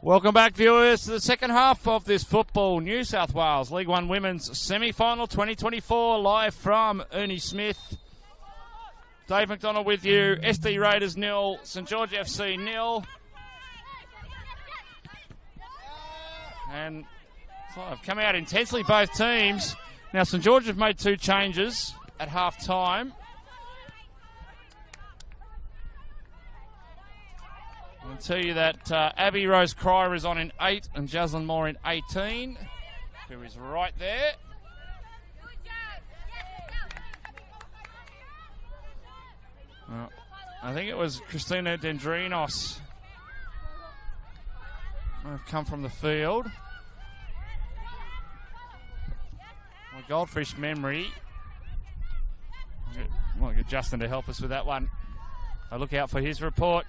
Welcome back, viewers, to the second half of this Football New South Wales League One Women's Semi-Final 2024, live from Ernie Smith. Dave McDonald with you. SD Raiders 0, St George FC 0. And have come out intensely, both teams. Now, St George have made 2 changes at half-time. I'll tell you that Abby Rose Cryer is on in 8 and Jaslyn Moore in 18, who is right there. I think it was Christina Dendrinos have come from the field. My goldfish memory. Might get Justin to help us with that one. So look out for his report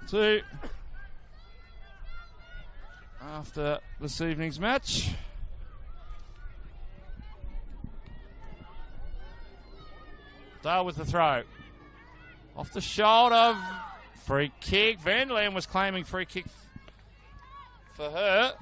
too after this evening's match. Dale with the throw. Off the shoulder. Free kick. Van Leeuwen was claiming free kick for her.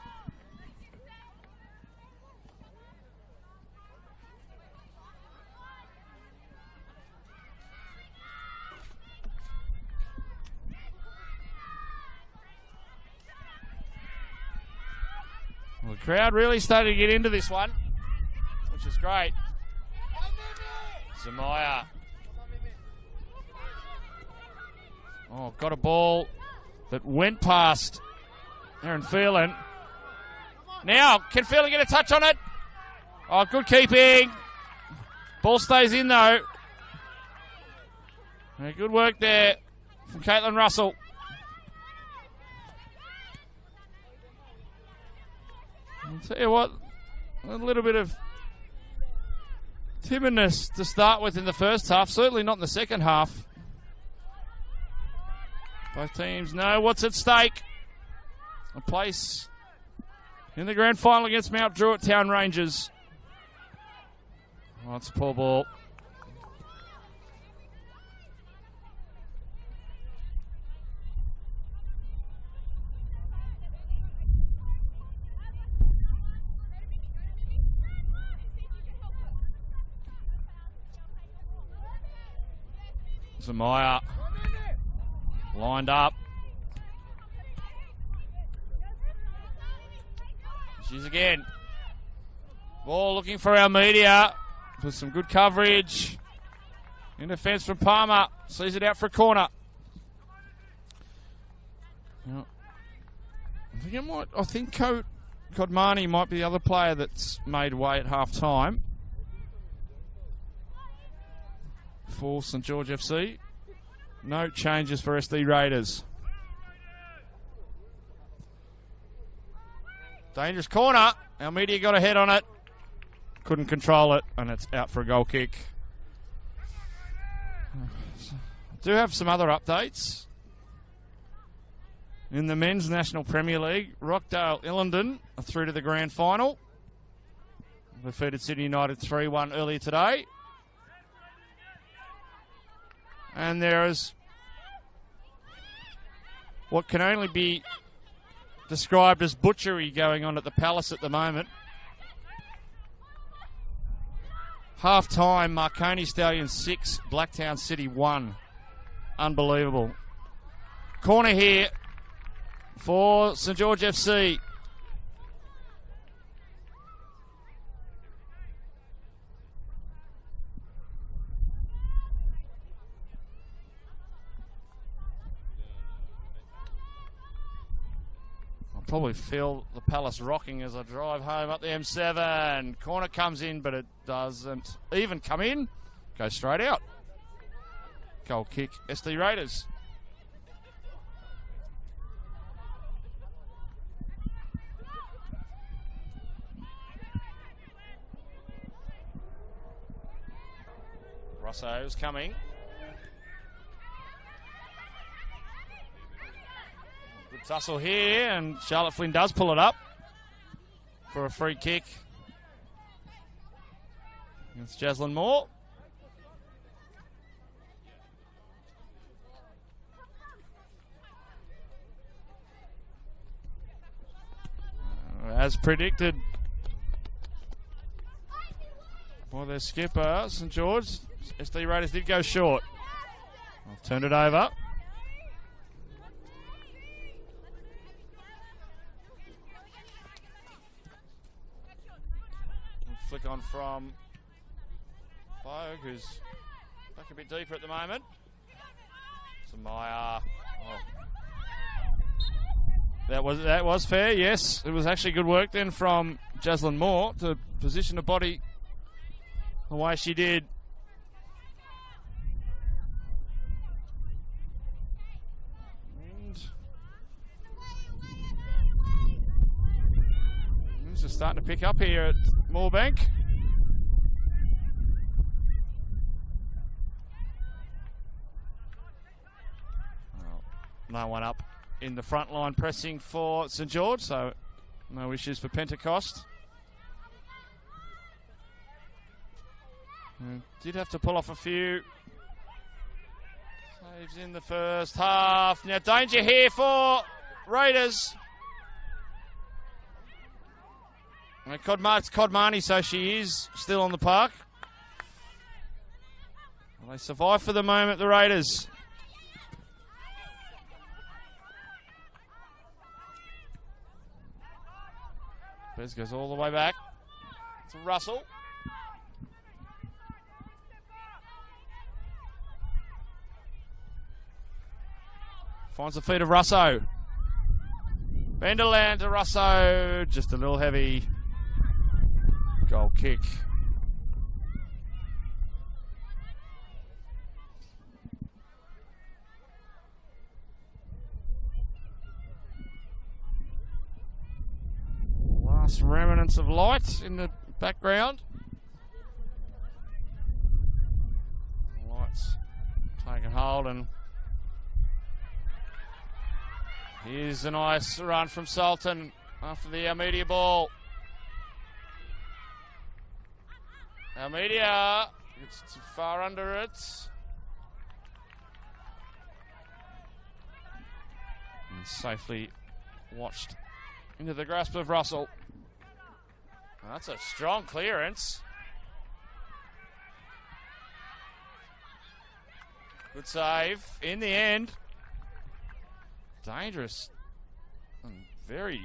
Well, the crowd really started to get into this one, which is great. Zamaya. Oh, got a ball that went past Aaron Phelan. Now, can Phelan get a touch on it? Oh, good keeping. Ball stays in, though. Good work there from Caitlin Russell. I'll tell you what, a little bit of timidness to start with in the first half, certainly not in the second half. Both teams know what's at stake. A place in the grand final against Mount Druitt Town Rangers. Oh, it's a poor ball. Zamaya lined up. She's again. Ball looking for our media. With some good coverage. In defence from Palmer. Sees it out for a corner. I think Kodmani might be the other player that's made way at half time for St George FC. No changes for SD Raiders. Dangerous corner. Our media got a head on it. Couldn't control it, and it's out for a goal kick. Do have some other updates. In the Men's National Premier League, Rockdale Illendon are through to the grand final. Defeated Sydney United 3-1 earlier today. And there is what can only be described as butchery going on at the Palace at the moment. Half-time, Marconi Stallions 6, Blacktown City 1. Unbelievable. Corner here for St George FC. Probably feel the Palace rocking as I drive home up the M7. Corner comes in, but it doesn't even come in. Goes straight out. Goal kick, SD Raiders. Rosso's coming. Good tussle here, and Charlotte Flynn does pull it up for a free kick against Jaslyn Moore. as predicted by their skipper, St George. SD Raiders did go short. I've turned it over. Flick on from Bogue, who's back a bit deeper at the moment. Samaya. Oh. That was fair, yes. It was actually good work then from Jaslyn Moore to position the body the way she did. And things are starting to pick up here at Moorebank. Well, no one up in the front line pressing for St George, so no issues for Pentecost. Did have to pull off a few saves in the first half. Now danger here for Raiders. And it's Kodmani, so she is still on the park. Well, they survive for the moment, the Raiders. Bez goes all the way back to Russell. Finds the feet of Russo. Benderland to Russo. Just a little heavy. Goal kick. Last remnants of light in the background. Lights taking hold, and here's a nice run from Sultan after the Almeida ball. Almeida gets too far under it. And safely watched into the grasp of Russell. That's a strong clearance. Good save in the end. Dangerous and very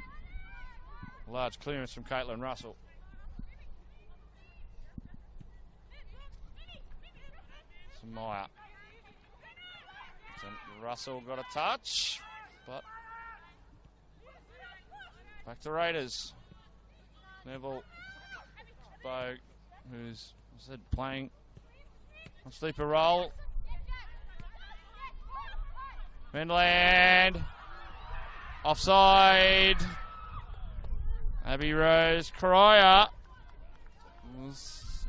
large clearance from Caitlin Russell. Samaya. Russell got a touch, but back to Raiders. Neville Bogue, who's, as I said, playing a sleeper role. Finland. Offside. Abby Rose Cryer was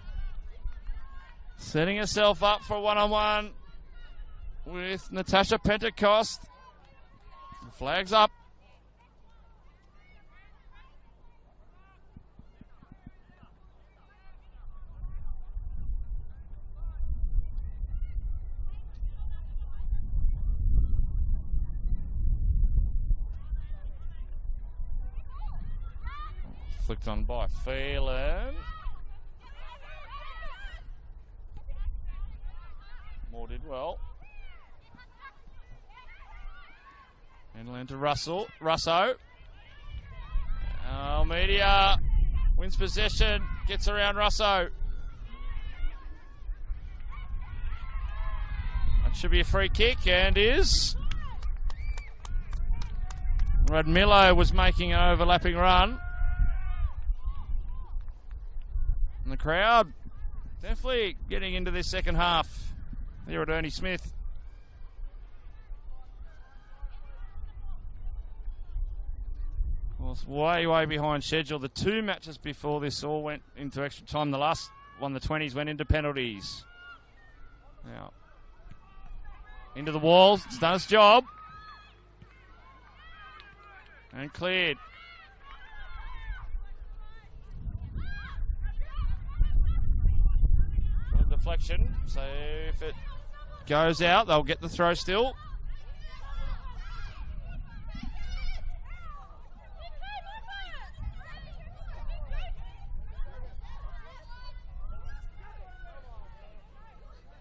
setting herself up for a one-on-one with Natasha Pentecost. The flag's up. Flicked on by Phelan. Moore did well. Inland to Russo. Almeida wins possession, gets around Russo. That should be a free kick, and is. Radmillo was making an overlapping run. And the crowd definitely getting into this second half here at Ernie Smith. Well, it's way behind schedule. The two matches before this all went into extra time. The last one, the 20s, went into penalties. Now, into the wall. It's done its job. And cleared. Deflection, so if it goes out, they'll get the throw still.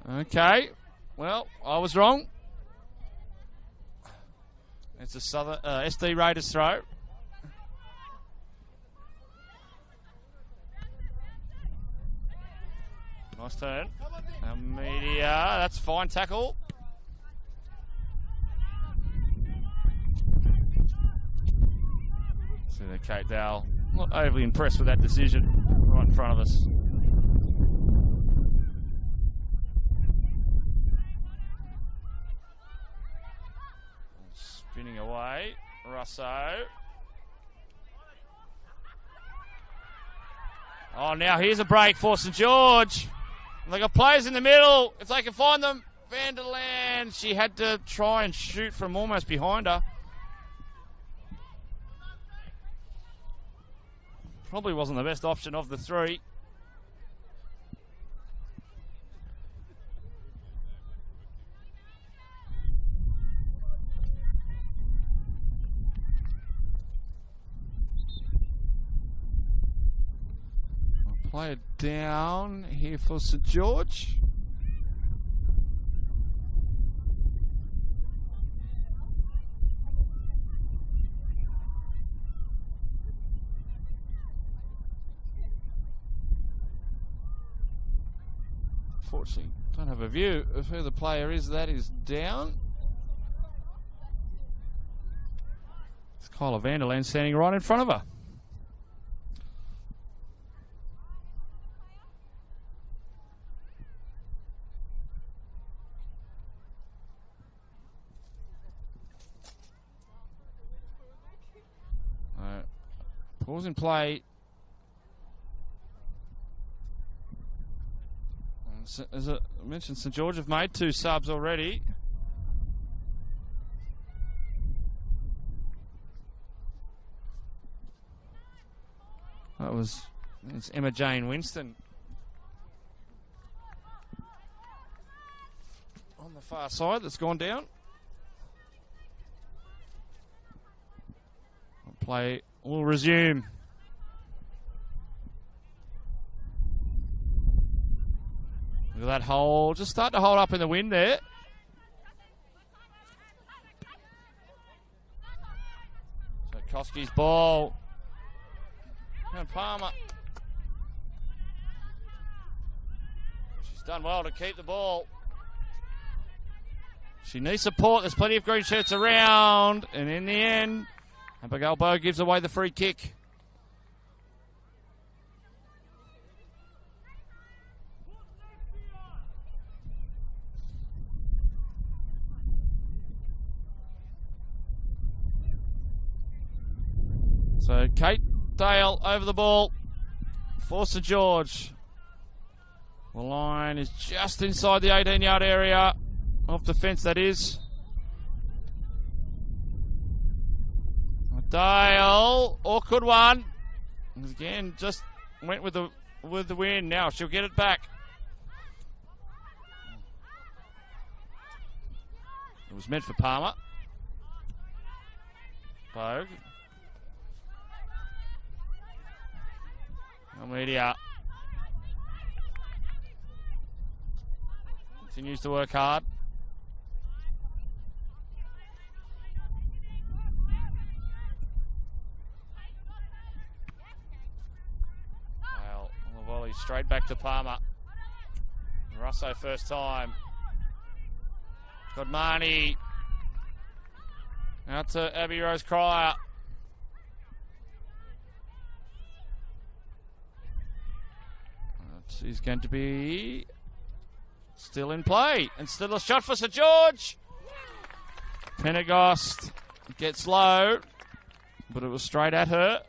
Okay. Well, I was wrong. It's a Southern SD Raiders throw. Nice turn. Media, that's fine tackle. See the Kate Dowell, not overly impressed with that decision right in front of us. Spinning away, Russo. Oh, now here's a break for St George. They got players in the middle. If they can find them, Vanderland. She had to try and shoot from almost behind her. Probably wasn't the best option of the three. Play it down here for St George. Unfortunately, don't have a view of who the player is that is down. It's Kyla Vanderland standing right in front of her. Pause in play. As I mentioned, St George have made 2 subs already. It's Emma Jane Winston on the far side that's gone down. Play will resume. Look at that hole. Just starting to hold up in the wind there. Koski's ball. And Palmer. She's done well to keep the ball. She needs support. There's plenty of green shirts around. And in the end, Abigail Bowe gives away the free kick. So Kate Dale over the ball for St George. The line is just inside the 18-yard area. Off the fence, that is. Dale, awkward one. Again, just went with the win. Now she'll get it back. It was meant for Palmer. Bogue. Media continues to work hard. Well, on the volley straight back to Palmer. Russo first time. Godmani out to Abby Rose Cryer. She's going to be still in play. And still a shot for St George. Pentecost gets low, but it was straight at her.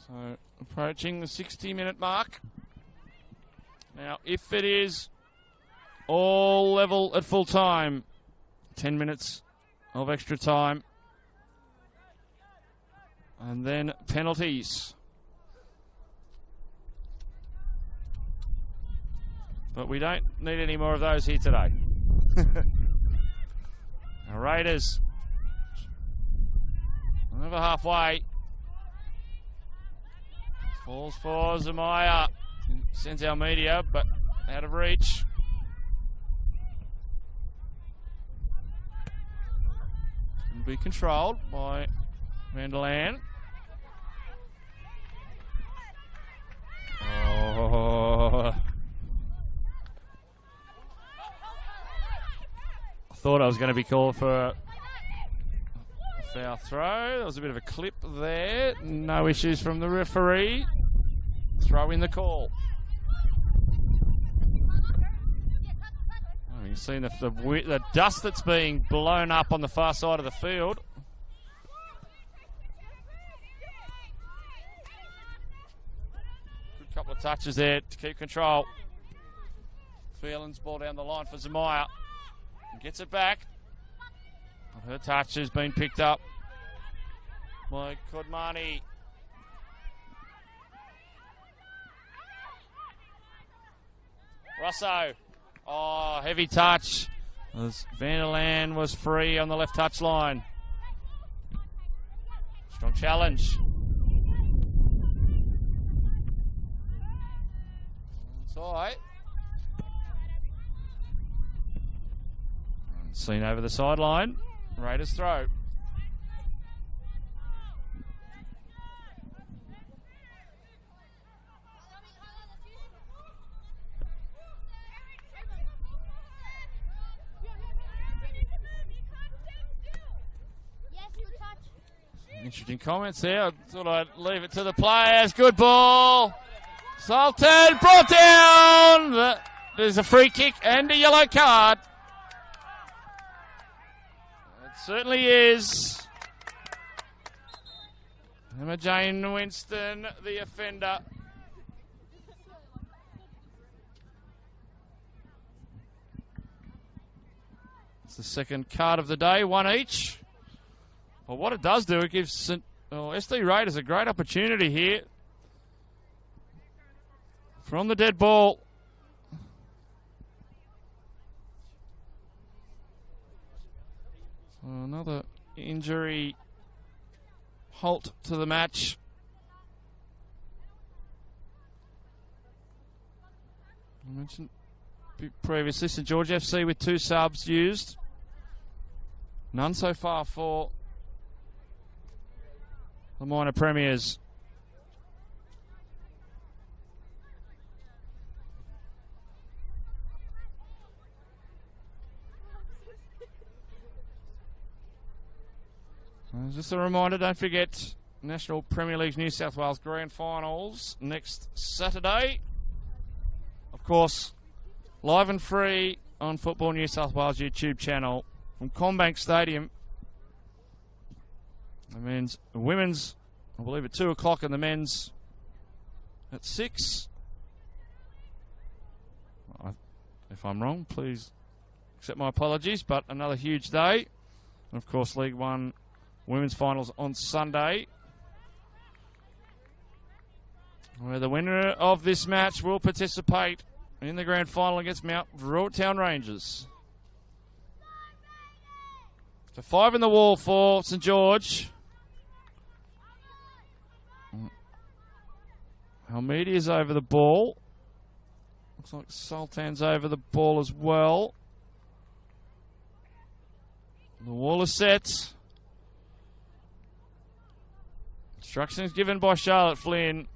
So approaching the 60-minute mark. Now, if it is all level at full time, 10 minutes of extra time, and then penalties. But we don't need any more of those here today. Raiders over halfway. Falls for Zamaya. Sends Almeida, but out of reach. Can be controlled by Vanderland. Oh. I thought I was going to be called for a foul throw. There was a bit of a clip there. No issues from the referee. Throw in the call. Oh, you've seen the dust that's being blown up on the far side of the field. Good couple of touches there to keep control. Phelan's ball down the line for Zamaya. Gets it back. Her touch has been picked up by Kodmani. Russo. Oh, heavy touch. As Vanderland was free on the left touch line. Strong challenge. It's all right. Seen over the sideline. Raiders throw. Interesting comments there. I thought I'd leave it to the players. Good ball. Sultan brought down. There's a free kick and a yellow card. Certainly is. Emma Jane Winston, the offender. It's the second card of the day, one each. Well, what it does do, it gives SD Raiders a great opportunity here. From the dead ball. Another injury halt to the match. I mentioned previously St George FC with 2 subs used. None so far for the minor premiers. Just a reminder, don't forget National Premier League New South Wales Grand Finals next Saturday. Of course, live and free on Football New South Wales YouTube channel from Combank Stadium. The women's, I believe at 2 o'clock, and the men's at 6. If I'm wrong, please accept my apologies, but another huge day. And of course, League One Women's Finals on Sunday, where the winner of this match will participate in the grand final against Mount Druitt Town Rangers. So 5 in the wall for St George. Almeida is over the ball. Looks like Sultan's over the ball as well. The wall is set. Instructions given by Charlotte Flynn.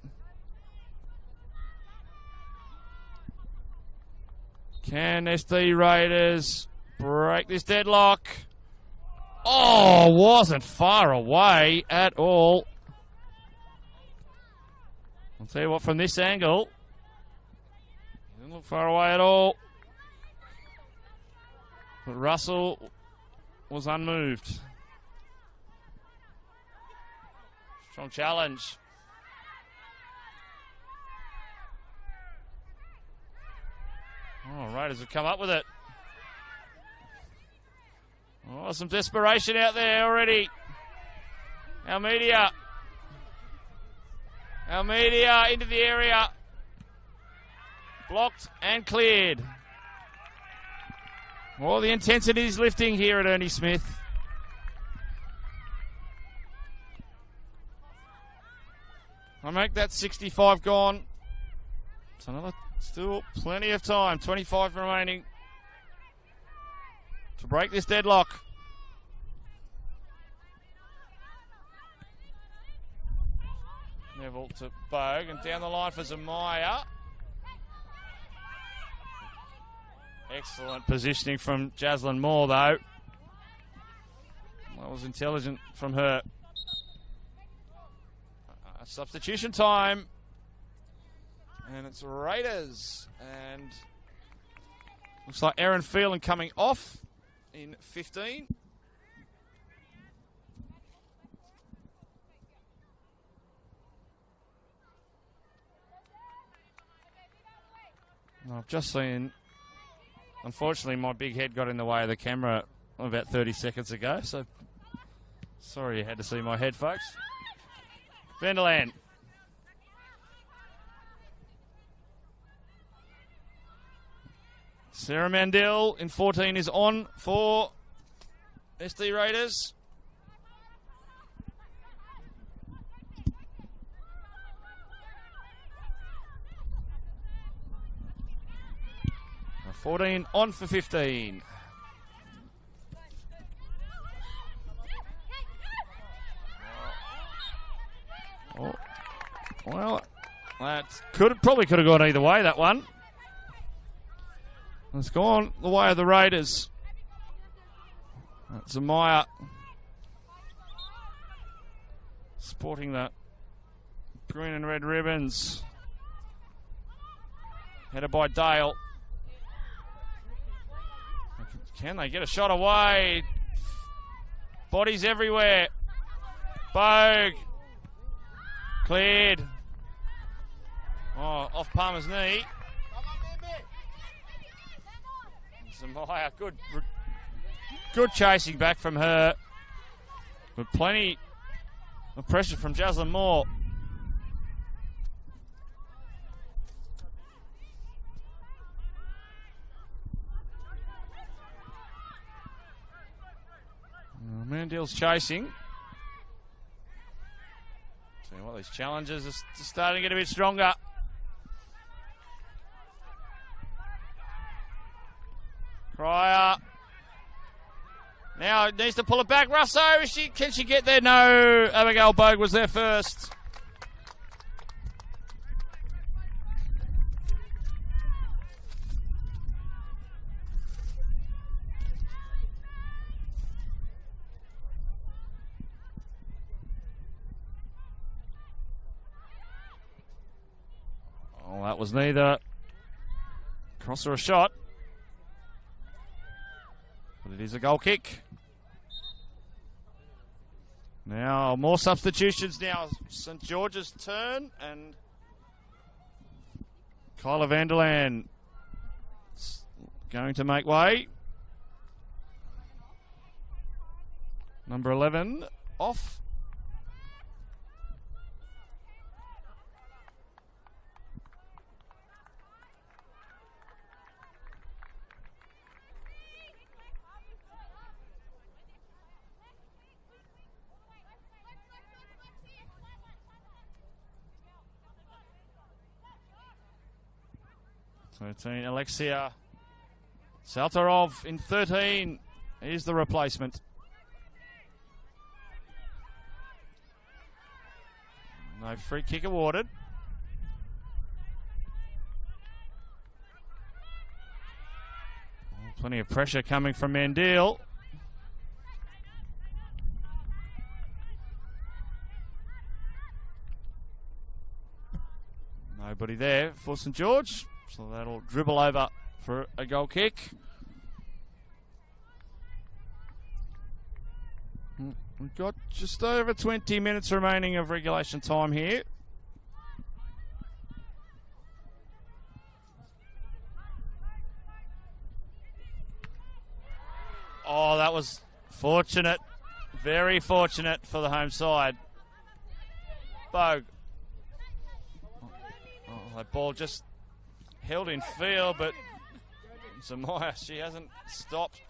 Can SD Raiders break this deadlock? Oh, wasn't far away at all. I'll tell you what, from this angle, didn't look far away at all. But Russell was unmoved. Strong challenge. Oh, Raiders have come up with it. Oh, some desperation out there already. Almeida into the area. Blocked and cleared. Oh, the intensity is lifting here at Ernie Smith. I make that 65 gone. It's another, still plenty of time. 25 remaining to break this deadlock. Neville to Bogue and down the line for Zamaya. Excellent positioning from Jaslyn Moore, though. That was intelligent from her. Substitution time. And it's Raiders. And looks like Erin Phelan coming off in 15. I've just seen, unfortunately, my big head got in the way of the camera about 30 seconds ago, so sorry you had to see my head, folks. Vanderland. Sarah Mandel in 14 is on for SD Raiders. Now 14 on for 15. Oh, well, that probably could have gone either way, that one. It's gone the way of the Raiders. That's Zamaya sporting the green and red ribbons. Headed by Dale. Can they get a shot away? Bodies everywhere. Bogue. Cleared. Oh, off Palmer's knee. Zamaya, good chasing back from her. But plenty of pressure from Jaslyn Moore. Mandel's chasing. See what these challenges are starting to get a bit stronger. Cryer. Now needs to pull it back. Russo, can she get there? No. Abigail Bogue was there first. Oh, that was neither cross or a shot. But it is a goal kick. Now more substitutions now. St George's turn and Kyla Vanderland going to make way. Number 11 off. Alexia Saltarov in 13 is the replacement. No free kick awarded. Plenty of pressure coming from Mandel. Nobody there for St George. So that'll dribble over for a goal kick. We've got just over 20 minutes remaining of regulation time here. Oh, that was fortunate. Very fortunate for the home side. Bogue. Oh, that ball just held in field, but Zamaya, she hasn't stopped.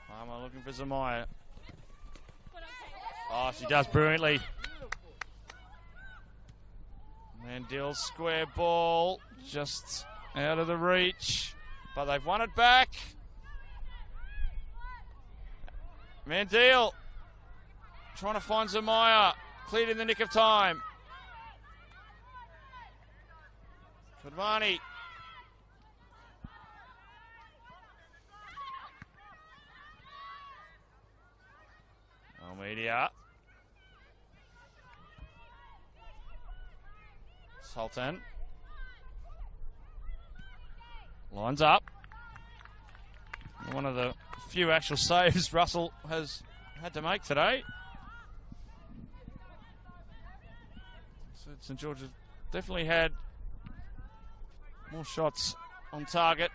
Palmer looking for Zamaya. Oh, she does brilliantly. Mandill's square ball just out of the reach, but they've won it back. Mandill trying to find Zamaya, cleared in the nick of time. Kudmani. Almeida. Sultan. Lines up. One of the few actual saves Russell has had to make today. So St George has definitely had more shots on target.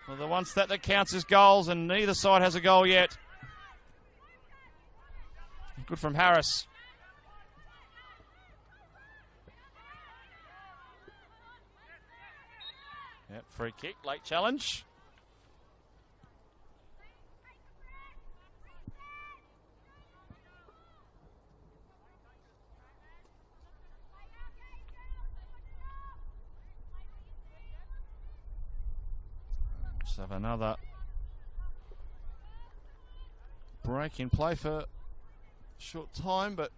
Well, the ones that counts as goals, and neither side has a goal yet. Good from Harris. Yep, free kick, late challenge. Let's have another break in play for a short time, but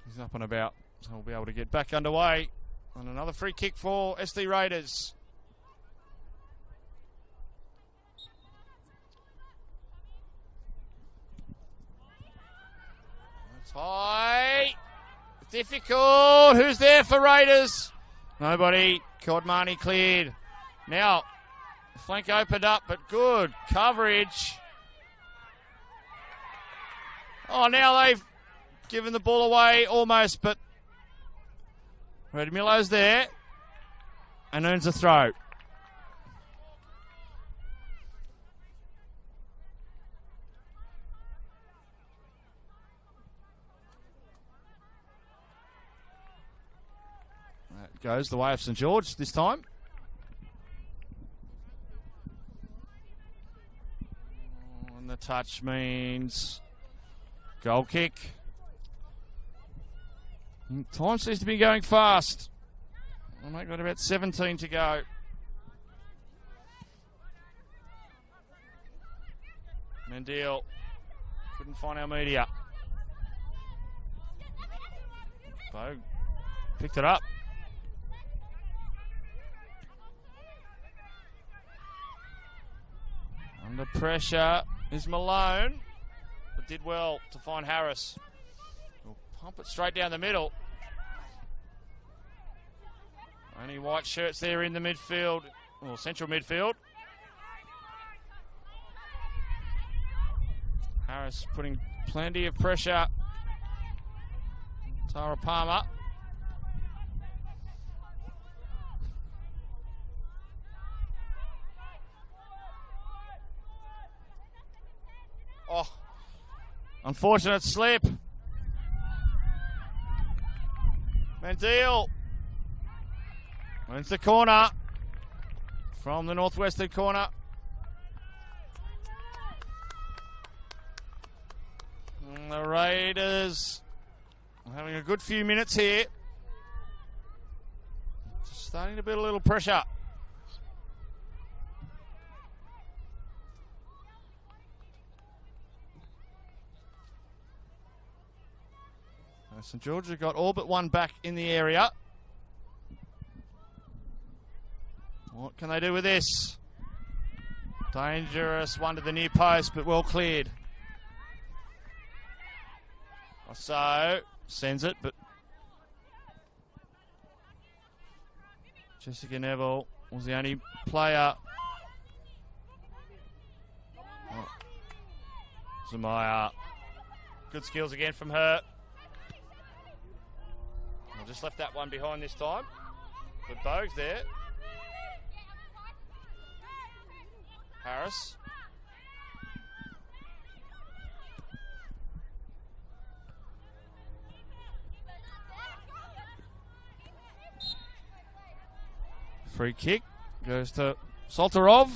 he's up and about. So we'll be able to get back underway on another free kick for SD Raiders. That's high. Difficult. Who's there for Raiders? Nobody. Kodmani cleared. Now, flank opened up, but good coverage. Oh, now they've given the ball away almost, but Redmillo's there and earns a throw. That goes the way of St George this time. And the touch means goal kick. Time seems to be going fast. We've got about 17 to go. Mandill couldn't find Almeida. Bogue picked it up. Under pressure is Malone, but did well to find Harris. We'll pump it straight down the middle. Only white shirts there in the midfield, or central midfield. Harris putting plenty of pressure. Tara Palmer. Oh, unfortunate slip. Mandill wins the corner from the northwestern corner. And the Raiders are having a good few minutes here. Just starting to build a little pressure. St George have got all but one back in the area. What can they do with this? Dangerous one to the near post, but well cleared. So sends it, but Jessica Neville was the only player. Oh. Zamaya. Good skills again from her. I just left that one behind this time. But Bogue's there. Harris. Free kick goes to Salterov.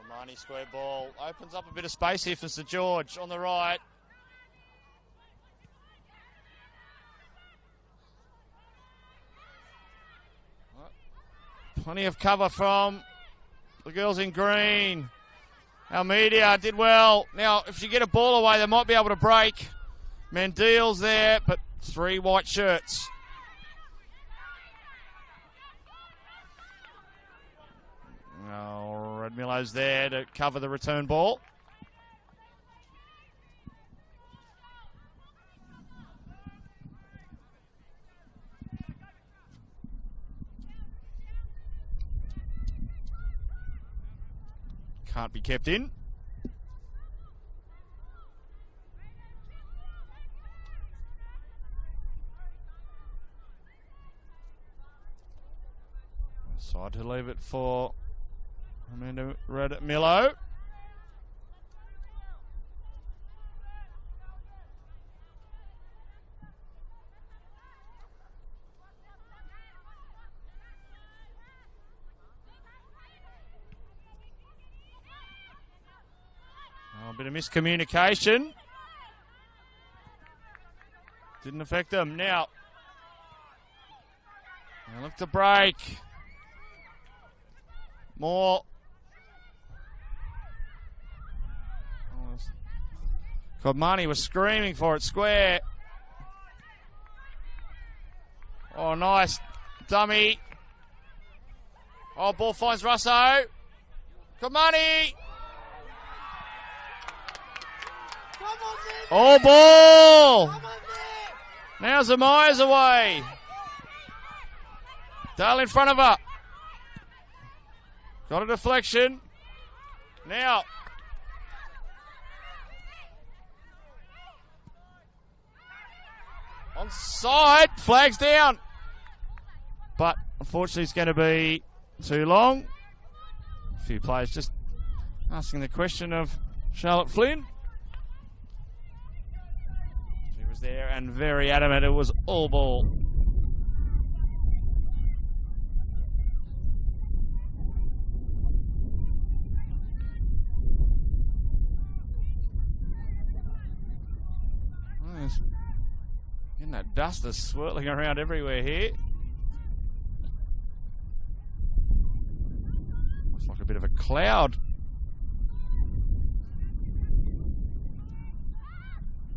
Romani square ball. Opens up a bit of space here for St George on the right. Plenty of cover from the girls in green. Almeida did well. Now, if you get a ball away, they might be able to break. Mandil's there, but 3 white shirts. Oh, Redmillo's there to cover the return ball. Can't be kept in. Side to leave it for Amanda Redmillo. A bit of miscommunication. Didn't affect them. Now, they look to break. More. Kodmani was screaming for it. Square. Oh, nice. Dummy. Oh, ball finds Russo. Kodmani. Oh, ball! Now Zamaya's away. Dale in front of her. Got a deflection. Now. Onside. Flags down. But unfortunately it's going to be too long. A few players just asking the question of Charlotte Flynn. Was there and very adamant it was all ball. Getting that dust is swirling around everywhere here. Looks like a bit of a cloud.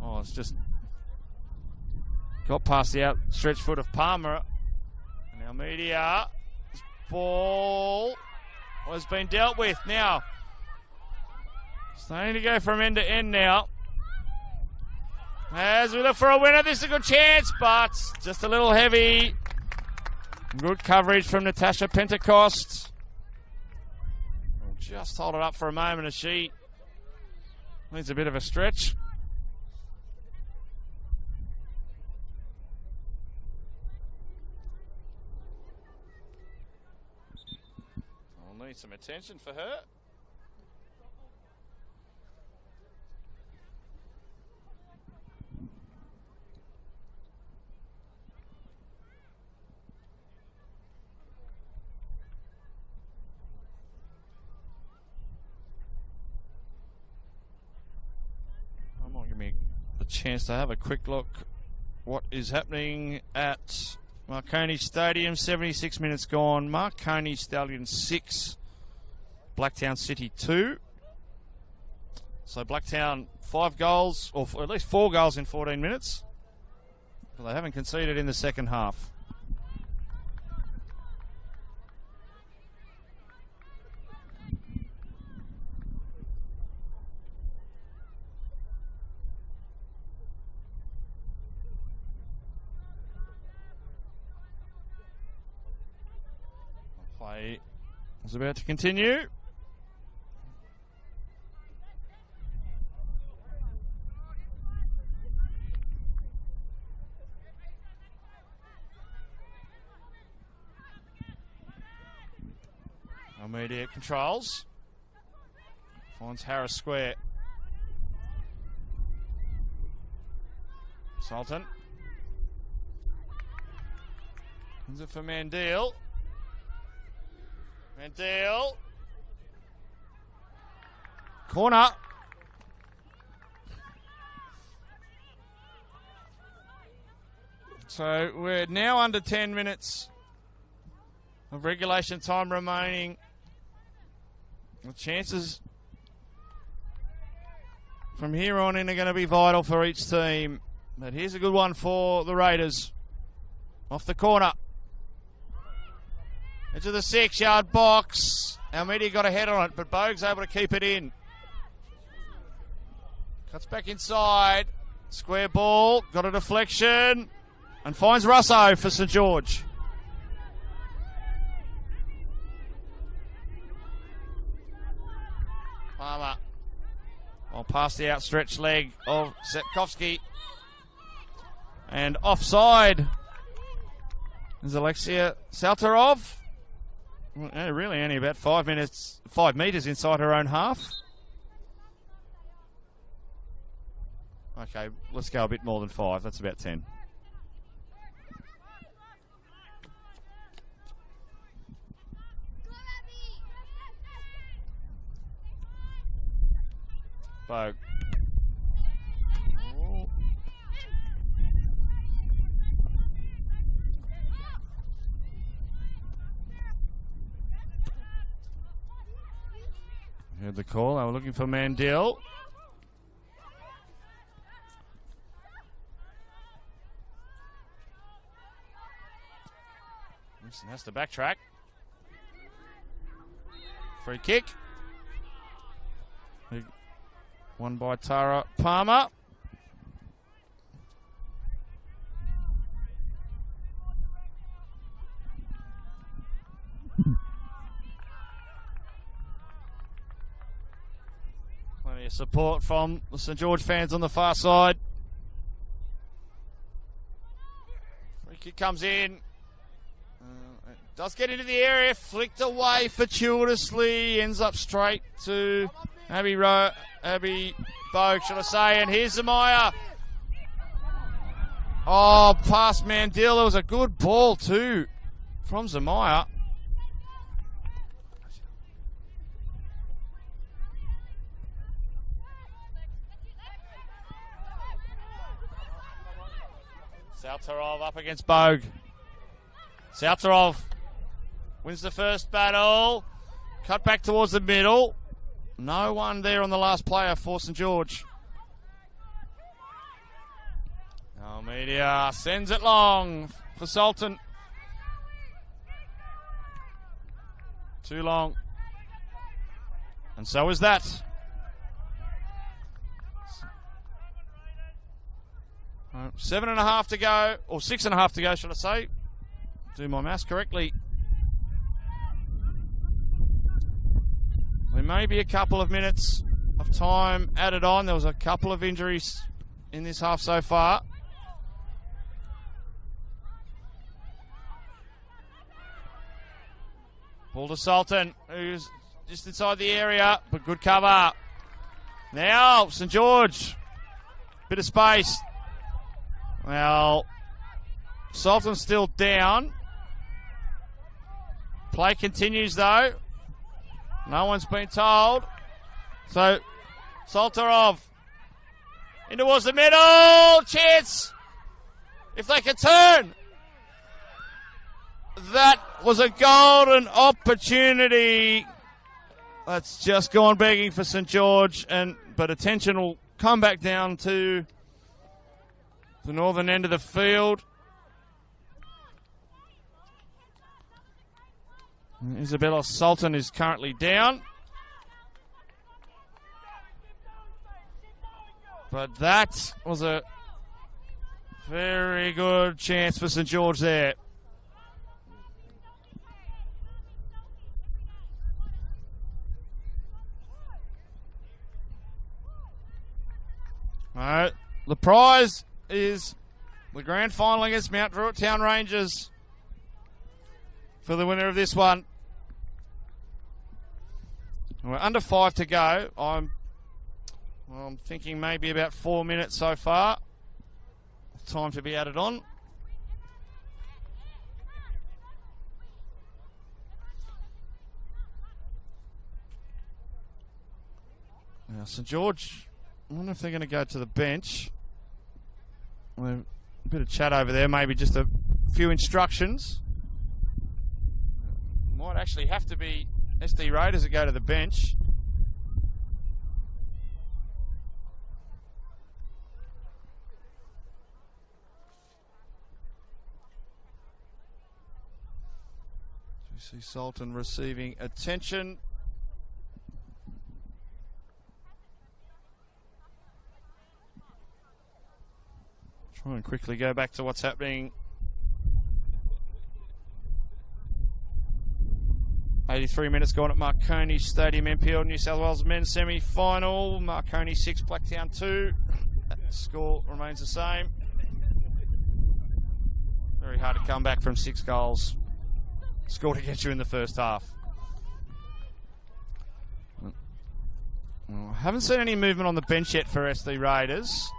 Oh, it's just got past the outstretched foot of Palmer. And Almeida. This ball has been dealt with. Now, starting to go from end to end now. As we look for a winner, this is a good chance, but just a little heavy. Good coverage from Natasha Pentecost. We'll just hold it up for a moment as she needs a bit of a stretch. Need some attention for her. I might give me a chance to have a quick look what is happening at Marconi Stadium. 76 minutes gone. Marconi Stallions 6, Blacktown City 2. So Blacktown 5 goals, or at least 4 goals in 14 minutes. But they haven't conceded in the second half. Play is about to continue. Media controls. Finds Harris square. Sultan. Is it for Mandil? Mandil. Corner. So we're now under 10 minutes of regulation time remaining. The chances from here on in are going to be vital for each team. But here's a good one for the Raiders. Off the corner. Into the 6-yard box. Almeida got a head on it, but Bogue's able to keep it in. Cuts back inside. Square ball. Got a deflection. And finds Russo for St George. Palmer. Well, past the outstretched leg of Setkovsky. And offside is Alexia Saltarov. Really only about 5 metres inside her own half. Okay, let's go a bit more than 5. That's about 10. Bogue. Oh. Heard the call. They were looking for Mandil. Wilson has to backtrack. Free kick. Won by Tara Palmer. Plenty of support from the St George fans on the far side. Free kick comes in. It does get into the area. Flicked away fortuitously. Ends up straight to Abby Bogue, should I say. And here's Zamaya. Oh, past Mandil. There was a good ball too from Zamaya. Saltarov up against Bogue. Saltarov wins the first battle. Cut back towards the middle. No one there on the last player for St George. Almeida sends it long for Sultan. Too long. And so is that. 7.5 to go, or 6.5 to go, should I say. Do my maths correctly. There may be a couple of minutes of time added on. There was a couple of injuries in this half so far. Ball to Sultan, who's just inside the area, but good cover. Now, St George. Bit of space. Well, Sultan's still down. Play continues though. No one's been told. So, Saltarov in towards the middle. Chance. If they can turn. That was a golden opportunity. That's just gone begging for St George. But attention will come back down to the northern end of the field. Isabella Sultan is currently down. But that was a very good chance for St George there. All right, the prize is the grand final against Mount Druitt Town Rangers for the winner of this one. We're under 5 to go. I'm thinking maybe about 4 minutes so far. Time to be added on. Now, St George, I wonder if they're going to go to the bench. A bit of chat over there, maybe just a few instructions. Might actually have to be SD Raiders that go to the bench. You see Sultan receiving attention. Try and quickly go back to what's happening. 83 minutes gone at Marconi Stadium, NPL New South Wales men's semi-final. Marconi 6, Blacktown 2. That score remains the same. Very hard to come back from 6 goals scored against you in the first half. Well, I haven't seen any movement on the bench yet for SD Raiders.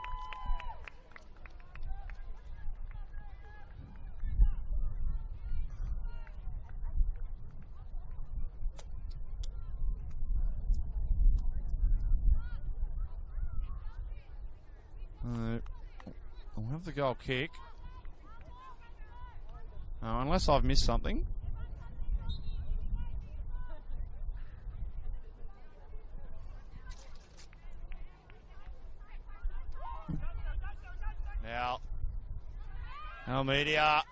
We'll have the goal kick. Unless I've missed something. Now, Almeida.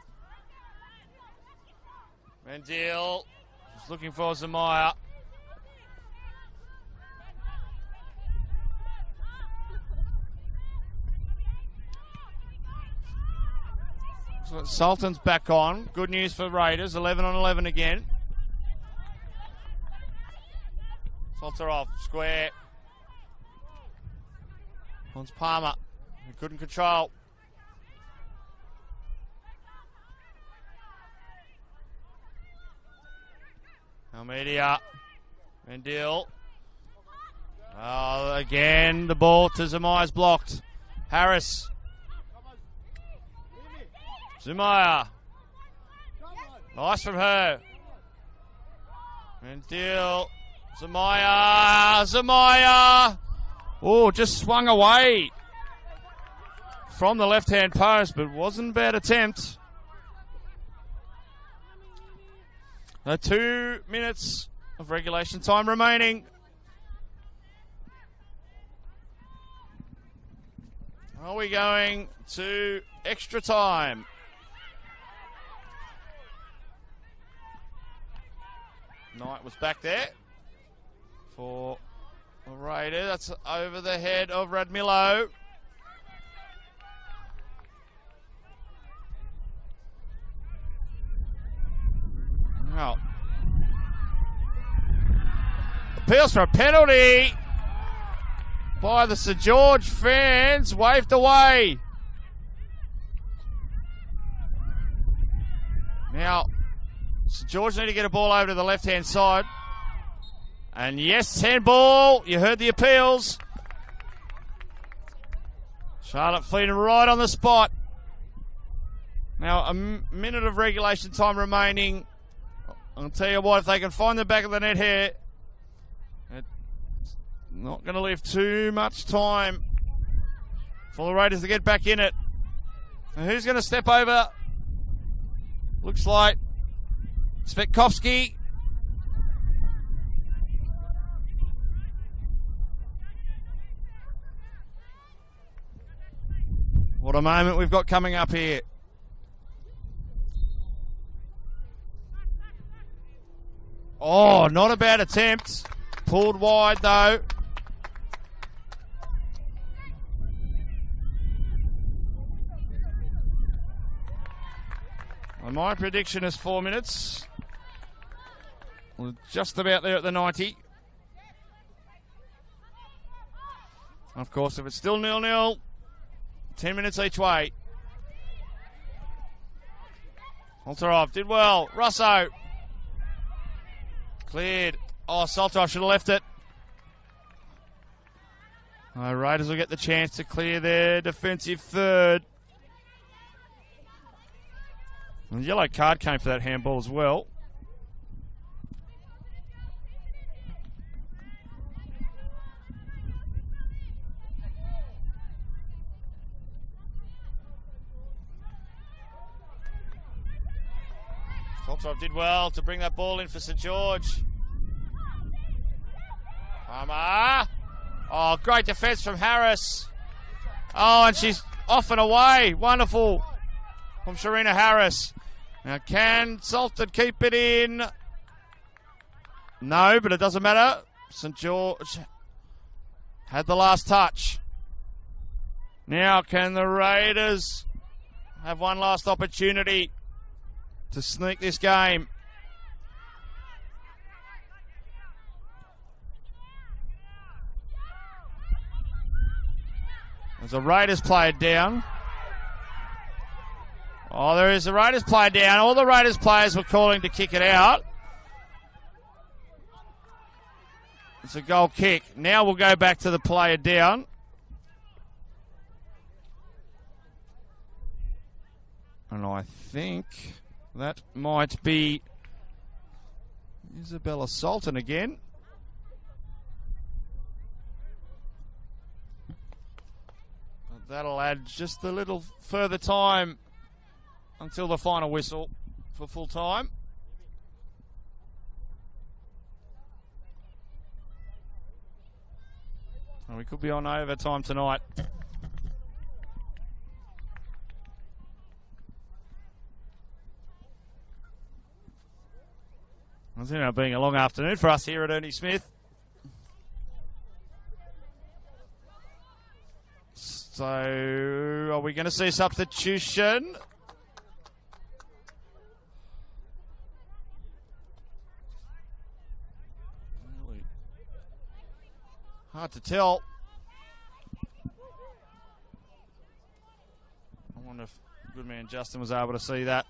Mendil. Just looking for Zamaya. So Sultan's back on. Good news for Raiders. 11 on 11 again. Salterov, square. Hans Palmer. He couldn't control. Almeida. Mendil. Oh, again, the ball to Zamaya's blocked. Harris. Zamaya. Nice from her. Mendil. Zamaya. Zamaya. Oh, just swung away from the left-hand post, but wasn't a bad attempt. 2 minutes of regulation time remaining. Are we going to extra time? Knight was back there for a Raider. That's over the head of Radmilo. Now, appeals for a penalty by the St George fans, waved away. Now, St George need to get a ball over to the left-hand side. And yes, handball. You heard the appeals. Charlotte Fleeton right on the spot. Now, a minute of regulation time remaining. I'll tell you what, if they can find the back of the net here, it's not going to leave too much time for the Raiders to get back in it. And who's going to step over? Looks like Svetkovsky. What a moment we've got coming up here. Oh, not a bad attempt. Pulled wide though. Well, my prediction is 4 minutes. We're just about there at the 90. Of course, if it's still 0-0, 10 minutes each way. Alterov did well. Russo. Cleared. Oh, Salter should have left it. Raiders will get the chance to clear their defensive third. And the yellow card came for that handball as well. Salter did well to bring that ball in for St George. Palmer. Oh, great defence from Harris. Oh, and she's off and away. Wonderful from Sharina Harris. Now, can Salter keep it in? No, but it doesn't matter. St George had the last touch. Now, can the Raiders have one last opportunity to sneak this game? There's a Raiders player down. Oh, there is a Raiders player down. All the Raiders players were calling to kick it out. It's a goal kick. Now we'll go back to the player down. And I think that might be Isabella Sultan again. That'll add just a little further time until the final whistle for full time. And we could be on overtime tonight. It's ended up being a long afternoon for us here at Ernie Smith. So, are we going to see substitution? Really hard to tell. I wonder if good man Justin was able to see that.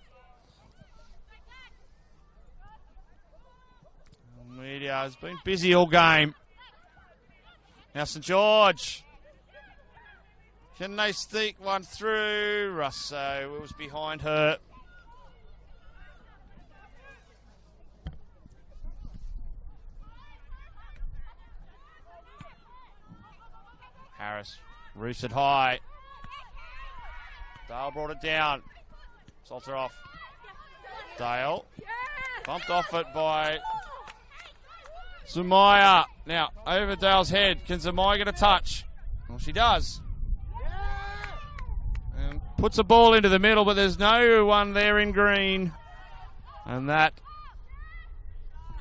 Media has been busy all game. Now St George. Can they sneak one through? Russo was behind her. Harris roosted high. Dale brought it down. Salter off. Dale. Bumped off it by Zamaya. Now, over Dale's head. Can Zamaya get a touch? Well, she does. And puts a ball into the middle, but there's no one there in green. And that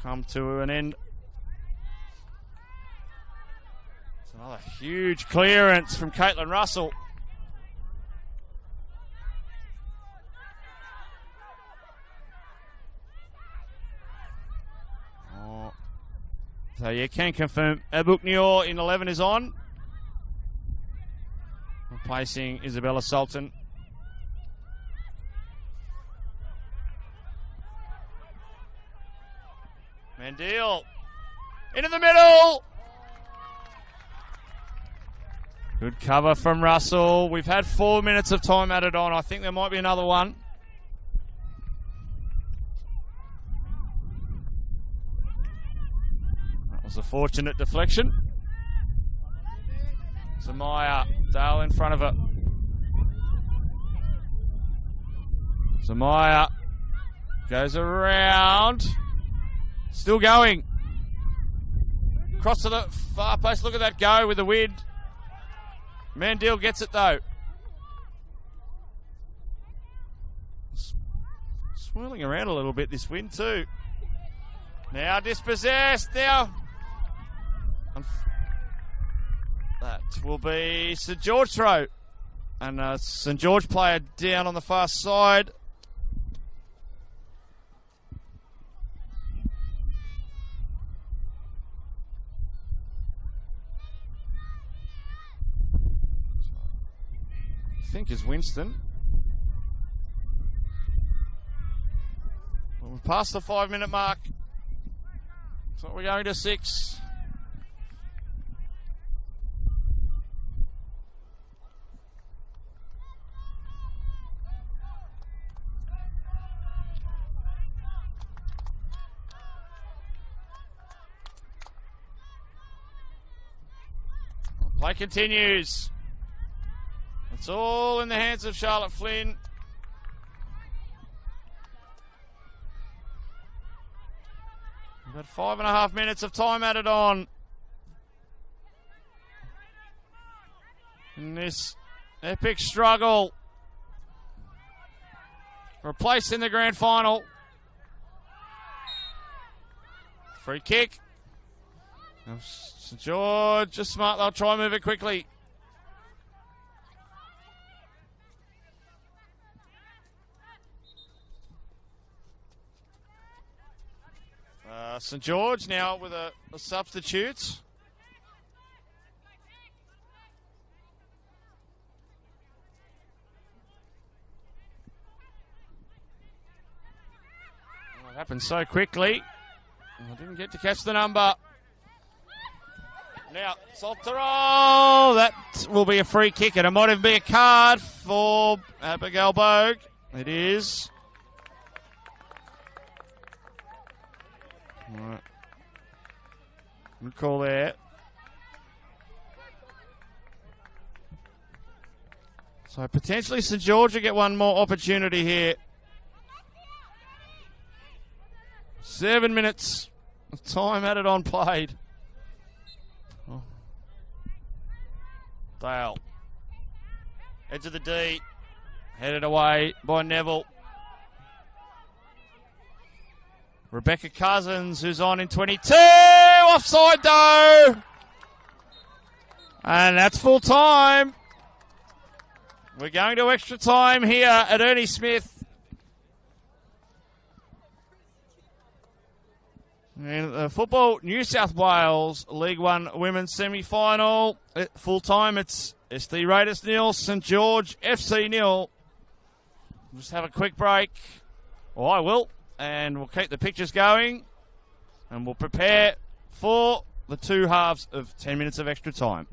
come to an end. It's another huge clearance from Caitlin Russell. So you can confirm Abuknior in 11 is on. Replacing Isabella Sultan. Mandil. Into the middle. Good cover from Russell. We've had 4 minutes of time added on. I think there might be another one. Was a fortunate deflection. Zamaya, Dale in front of her. Zamaya goes around. Still going. Cross to the far post. Look at that go with the wind. Mandil gets it though. Swirling around a little bit this wind too. Now dispossessed. Now. That will be St George throw. And St George player down on the far side. I think is Winston. Well, we've passed the 5 minute mark. So we're going to 6. Play continues. It's all in the hands of Charlotte Flynn. We've got 5.5 minutes of time added on in this epic struggle for a place in the grand final. Free kick. St George, just smart. They'll try and move it quickly. St George now with a substitute. Oh, it happened so quickly. I didn't get to catch the number. Now, Saltero, that will be a free kick, and it might even be a card for Abigail Bogue. It is. All right. Good call there. So potentially St George will get one more opportunity here. 7 minutes of time added on played. Dale. Edge of the D. Headed away by Neville. Rebecca Cousins, who's on in 22. Offside though. And that's full time. We're going to extra time here at Ernie Smith. In the Football New South Wales League One Women's Semi-Final. Full time, it's ST Raiders 0, St George FC 0. We'll just have a quick break. Or I will. And we'll keep the pictures going. And we'll prepare for the 2 halves of 10 minutes of extra time.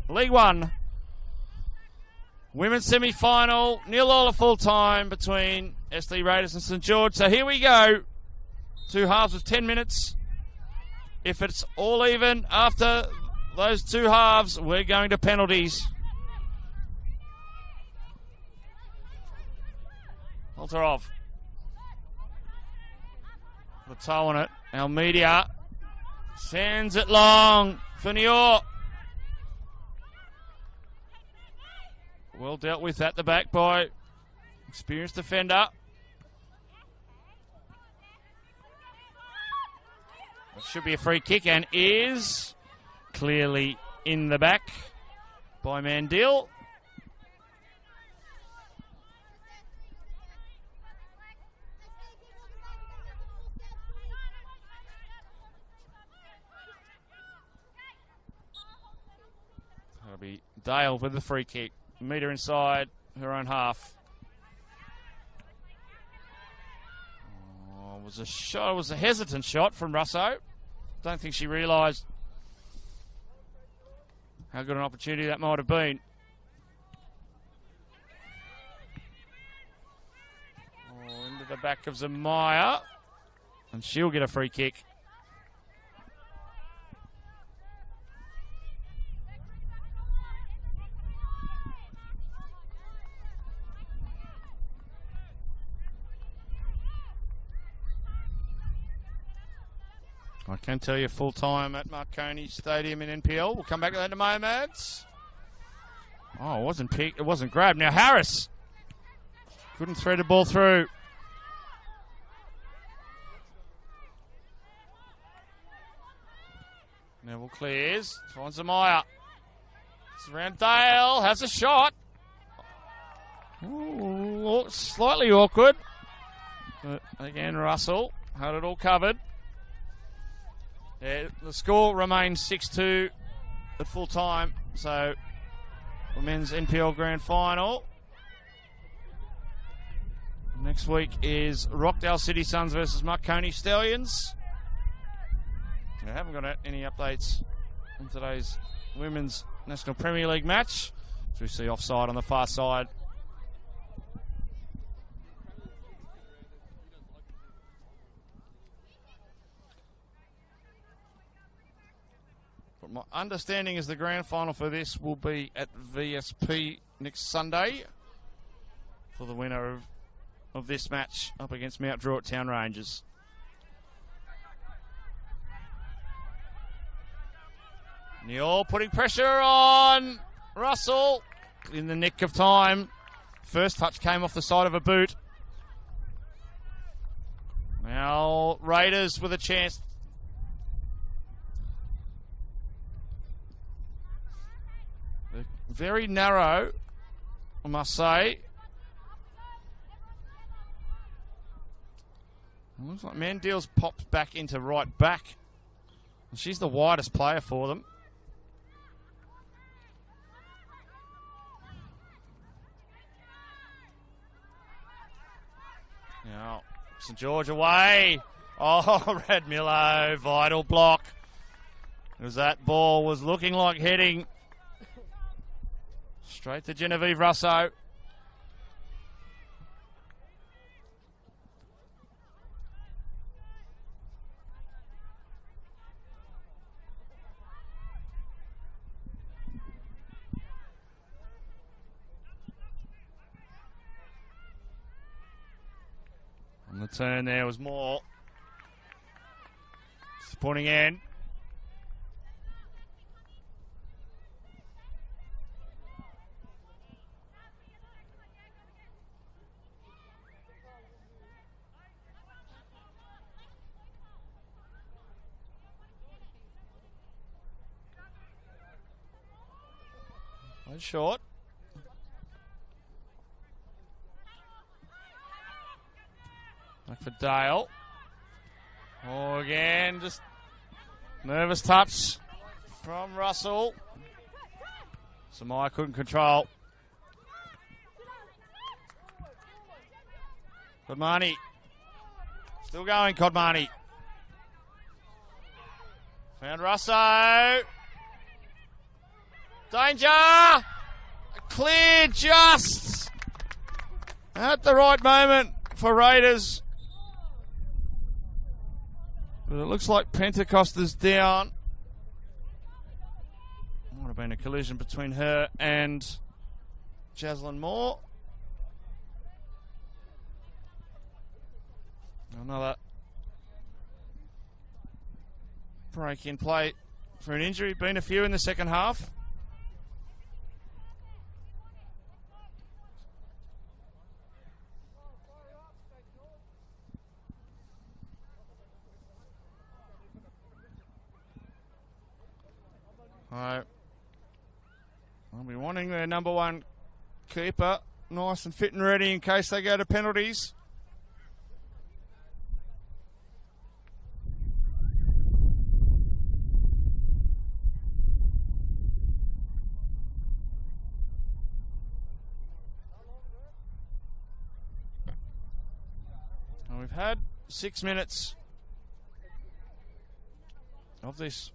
League One. Women's semi-final, 0-0 at full time between SD Raiders and St George. So here we go. 2 halves of 10 minutes. If it's all even after those 2 halves, we're going to penalties. Alterov. The toe on it. Almeida sends it long for Niort. Well dealt with at the back by experienced defender. It should be a free kick and is clearly in the back by Mandil. That'll be Dale with the free kick. Meter inside her own half. Oh, it was a shot. It was a hesitant shot from Russo. Don't think she realised how good an opportunity that might have been. Oh, into the back of Zamaya, and she'll get a free kick. I can tell you full time at Marconi Stadium in NPL. We'll come back to that in a moment. Oh, it wasn't picked. It wasn't grabbed. Now Harris couldn't thread the ball through. Neville clears. Finds Zamaya. It's around Dale. Has a shot. Ooh, slightly awkward. But again, Russell had it all covered. Yeah, the score remains 6-2 at full time. So, the men's NPL Grand Final. Next week is Rockdale City Suns versus Marconi Stallions. I haven't got any updates on today's Women's National Premier League match. As we see offside on the far side. But my understanding is the grand final for this will be at VSP next Sunday for the winner of this match up against Mount Druitt Town Rangers. Neal putting pressure on Russell in the nick of time. First touch came off the side of a boot. Now Raiders with a chance. Very narrow, I must say. It looks like Mandil's popped back into right back. And she's the widest player for them. Now, St George away. Oh, Radmillo, vital block. As that ball was looking like heading straight to Genevieve Russo. On the turn there was more. Disappointing end. Short. Back for Dale. Oh, again, just nervous touch from Russell. Samaya couldn't control. Kodmani. Still going, Kodmani. Found Russo. Danger! Clear just at the right moment for Raiders. But it looks like Pentecost is down. Might have been a collision between her and Jaslyn Moore. Another break in play for an injury. Been a few in the second half. I'll be wanting their number one keeper nice and fit and ready in case they go to penalties. And we've had 6 minutes of this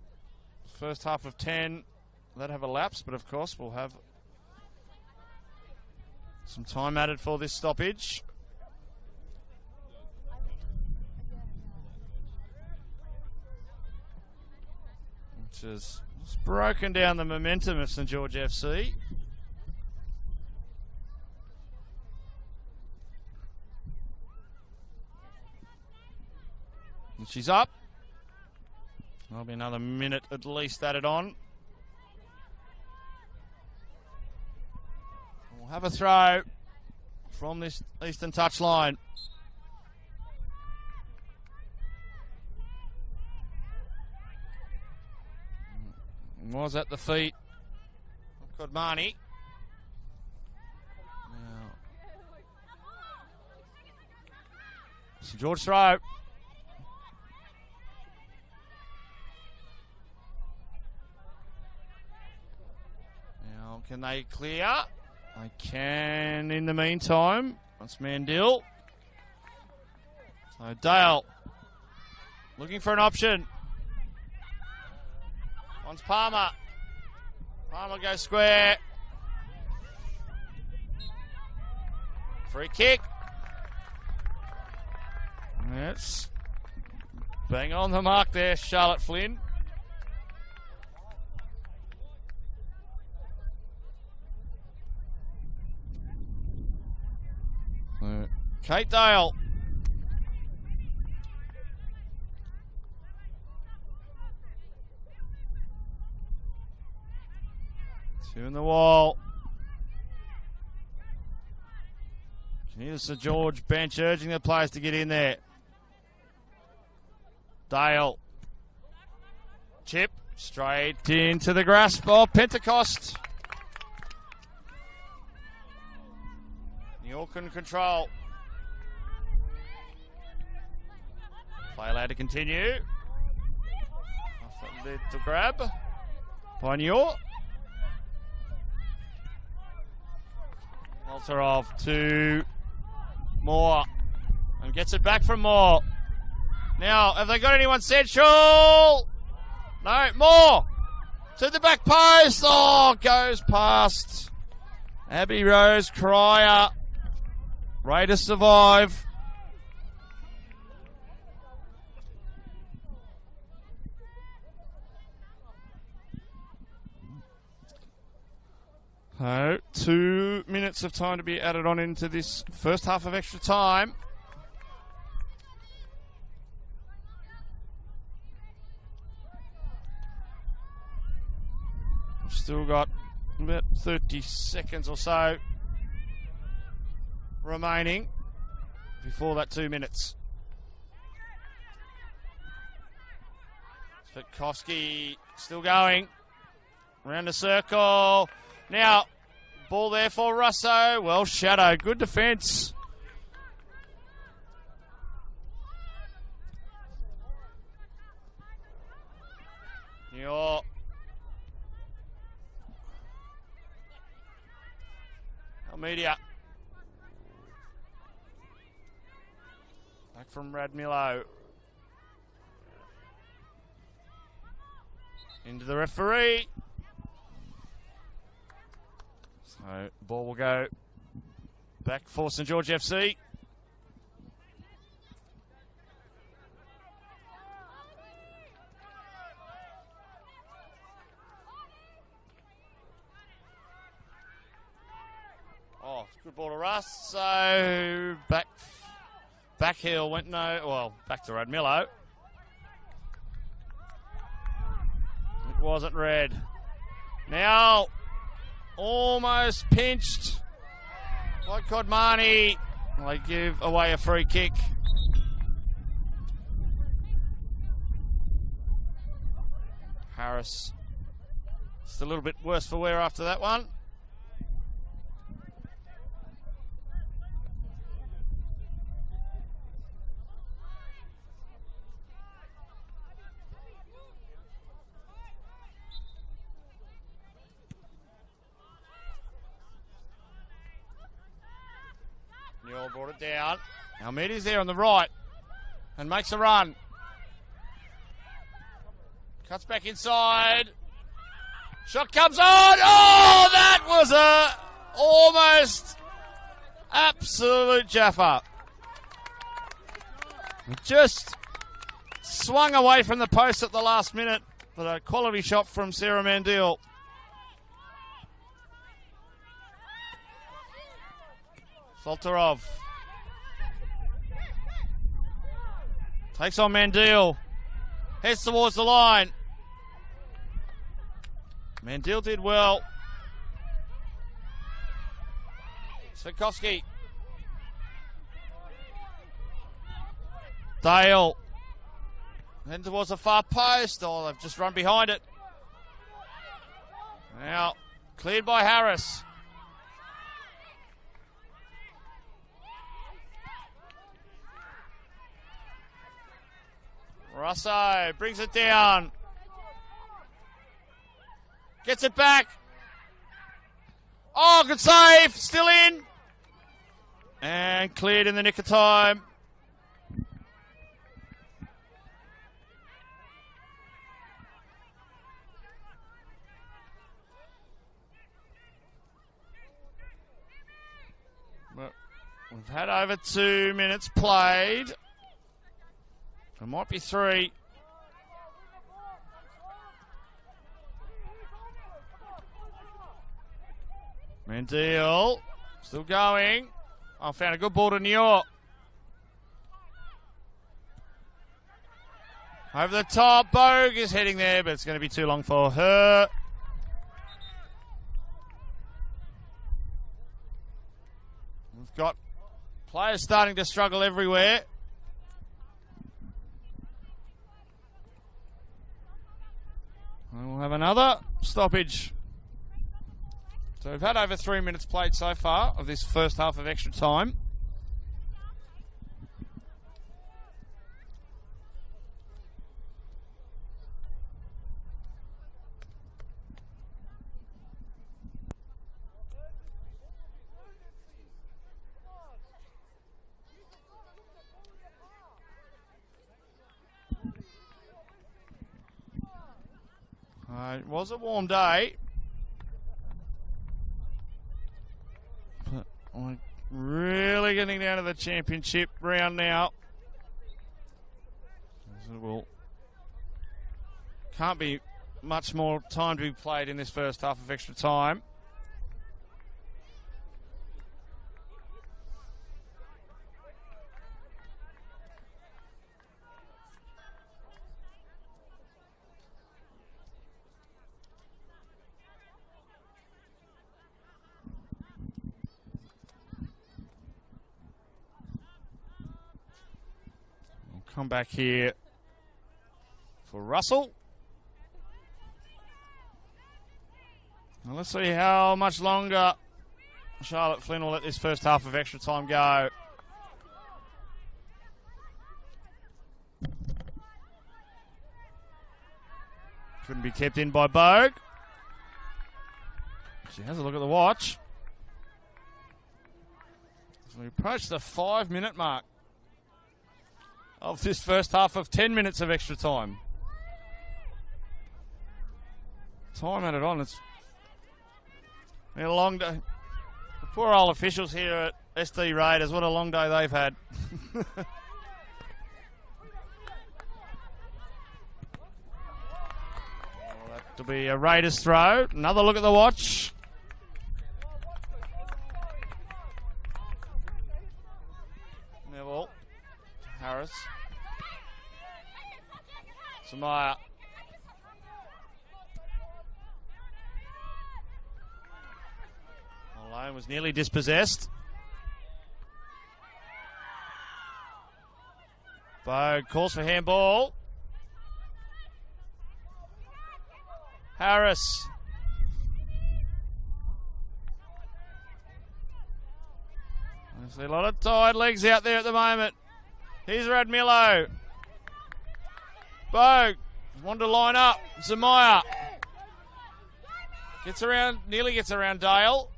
first half of 10 that have elapsed, but of course we'll have some time added for this stoppage. Which has broken down the momentum of St George FC. And she's up. There'll be another minute at least added on. We'll have a throw from this eastern touchline. Was at the feet of Kodmani. Now, St George throw. Now, can they clear? They can in the meantime. That's Mandil. So Dale looking for an option. Wants Palmer. Palmer goes square. Free kick. Yes. Bang on the mark there, Charlotte Flynn. Kate Dale. Two in the wall. Can hear the St George bench urging the players to get in there. Dale. Chip straight into the grasp of Pentecost. York in control. Play allowed to continue. Off that lid to grab. By York. Walterov to Moore. And gets it back from Moore. Now, have they got anyone central? No, Moore. To the back post. Oh, goes past Abby Rose Cryer. Raiders survive. So, 2 minutes of time to be added on into this first half of extra time. We've still got about 30 seconds or so remaining before that 2 minutes. Svetkovsky still going. Around the circle. Now, ball there for Russo. Well shadowed. Good defence. York. Almeida. Back from Radmillo. Into the referee. So the ball will go back for St George FC. Oh, good ball to Russ. So back heel went back to Radmillo. It wasn't red. Now almost pinched by Kodmani. They give away a free kick. Harris. Just a little bit worse for wear after that one. Newell brought it down. Almeida's there on the right and makes a run. Cuts back inside. Shot comes on. Oh, that was a almost absolute jaffa. Just swung away from the post at the last minute, but a quality shot from Sarah Mandil. Soltarov takes on Mandil. Heads towards the line. Mandil did well. Svitkowski. Dale. Then towards the far post. Oh, they've just run behind it. Now, cleared by Harris. Russo brings it down. Gets it back. Oh, good save. Still in. And cleared in the nick of time. Well, we've had over 2 minutes played. It might be 3. Mandil still going. I found a good ball to New York. Over the top, Bogue is heading there, but it's going to be too long for her. We've got players starting to struggle everywhere. And we'll have another stoppage. So we've had over 3 minutes played so far of this first half of extra time. It was a warm day. But we're really getting down to the championship round now. Can't be much more time to be played in this first half of extra time. Come back here for Russell. Now let's see how much longer Charlotte Flynn will let this first half of extra time go. Couldn't be kept in by Bogue. She has a look at the watch. So we approach the 5-minute mark of this first half of 10 minutes of extra time. Time added on. It's been a long day. Poor old officials here at SD Raiders. What a long day they've had. That'll be a Raiders throw. Another look at the watch. Neville. Harris. Samaya. Malone was nearly dispossessed. Bogue calls for handball. Harris. There's a lot of tired legs out there at the moment. Here's Radmillo. Bogue wanted to line up. Zamaya gets around, nearly gets around Dale.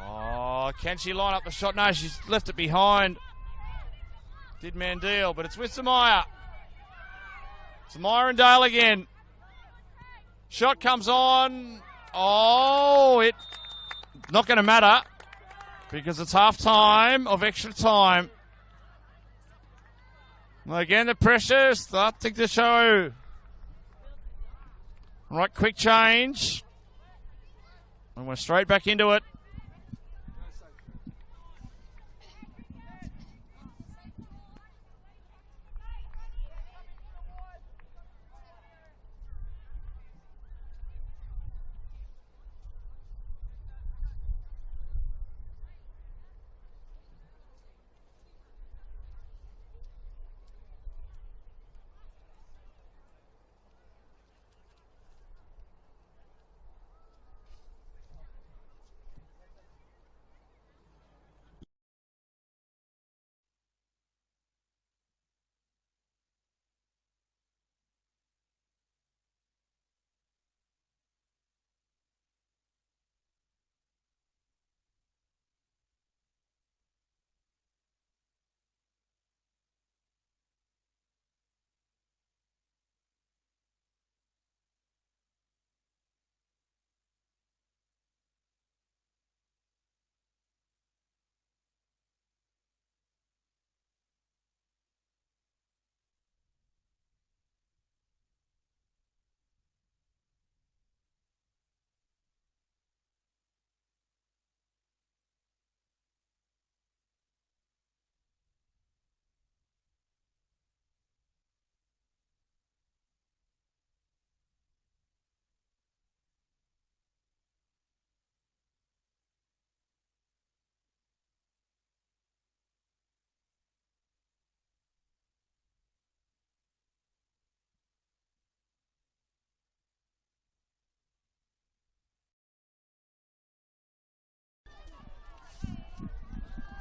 Oh, can she line up the shot? No, she's left it behind. Did Mandel, but it's with Zamaya. Zamaya and Dale again. Shot comes on. Oh, it's not going to matter because it's half time of extra time. Well, again, the pressure starting to show. Right, quick change. And we're straight back into it.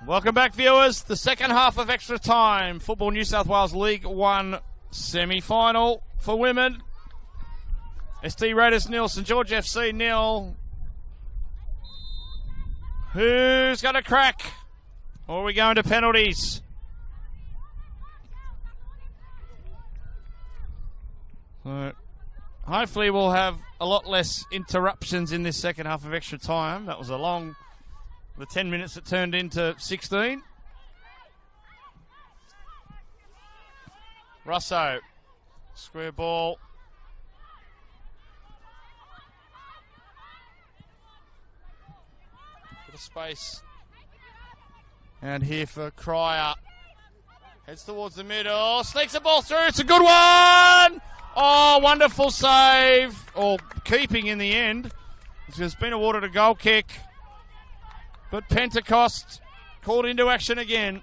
Welcome back, viewers. The second half of extra time. Football New South Wales League 1 semi-final for women. SD Raiders 0, St George FC 0. Who's going to crack? Or are we going to penalties? Hopefully we'll have a lot less interruptions in this second half of extra time. That was a long... The 10 minutes that turned into 16. Russo. Square ball. Bit of space. And here for Cryer. Heads towards the middle. Sneaks the ball through. It's a good one. Oh, wonderful save. Or keeping in the end. It's been awarded a goal kick. But Pentecost called into action again.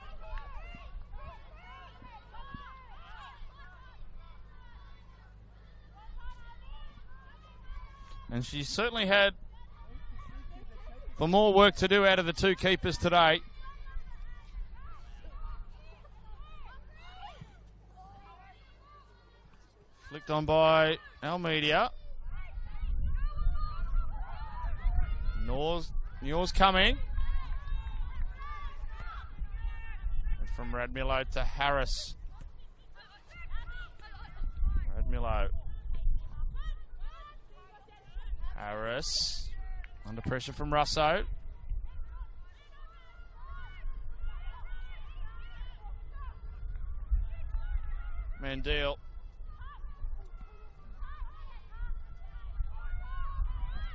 And she certainly had more work to do out of the two keepers today. Flicked on by Almeida. Nor's coming. From Radmillo to Harris. Radmillo. Harris under pressure from Russo. Mandel.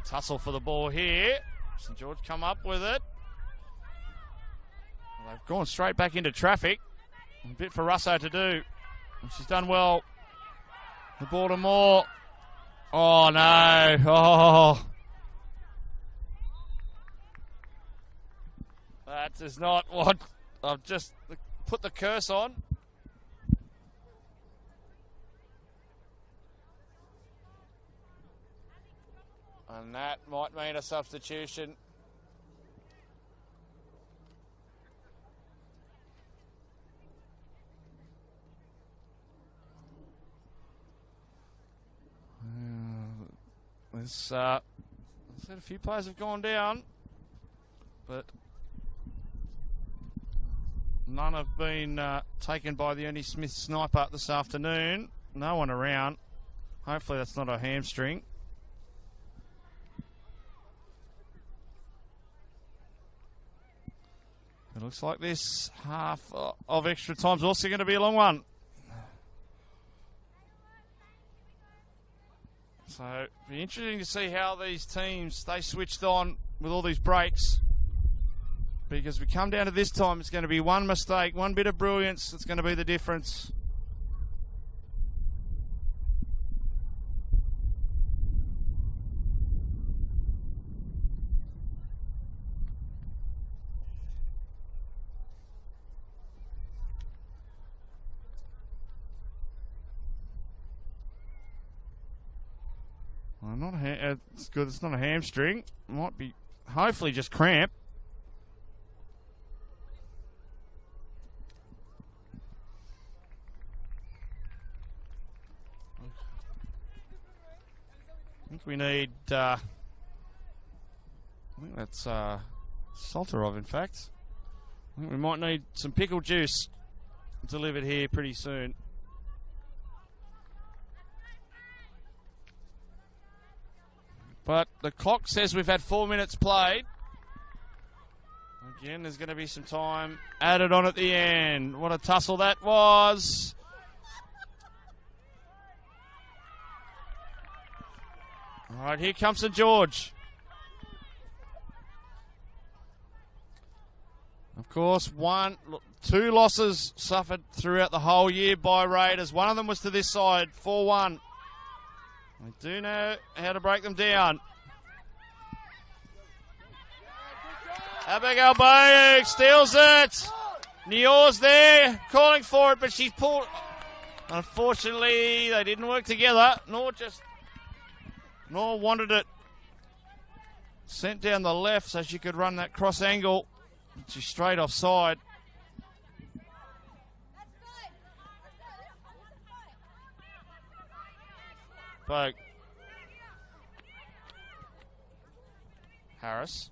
Tussle for the ball here. St George come up with it. Well, they've gone straight back into traffic. A bit for Russo to do. And she's done well. The ball to Moore. Oh no. Oh. That is not what I've just put the curse on. And that might mean a substitution. There's a few players have gone down, but none have been taken by the Ernie Smith sniper this afternoon. No one around. Hopefully that's not a hamstring. It looks like this half of extra time is also going to be a long one. So it'll be interesting to see how these teams stay switched on with all these breaks. Because we come down to this time, it's going to be one mistake, one bit of brilliance that's going to be the difference. Well, it's good. It's not a hamstring. Might be, hopefully, just cramp. I think we need. I think that's Salterov, in fact. I think we might need some pickle juice delivered here pretty soon. But the clock says we've had 4 minutes played. Again, there's going to be some time added on at the end. What a tussle that was. All right, here comes St George. Of course, two losses suffered throughout the whole year by Raiders. One of them was to this side, 4-1. They do know how to break them down. Abigail Bayek steals it. Nior's there, calling for it, but she's pulled. Unfortunately, they didn't work together, nor wanted it sent down the left so she could run that cross angle. She's straight offside. Bogue. Harris.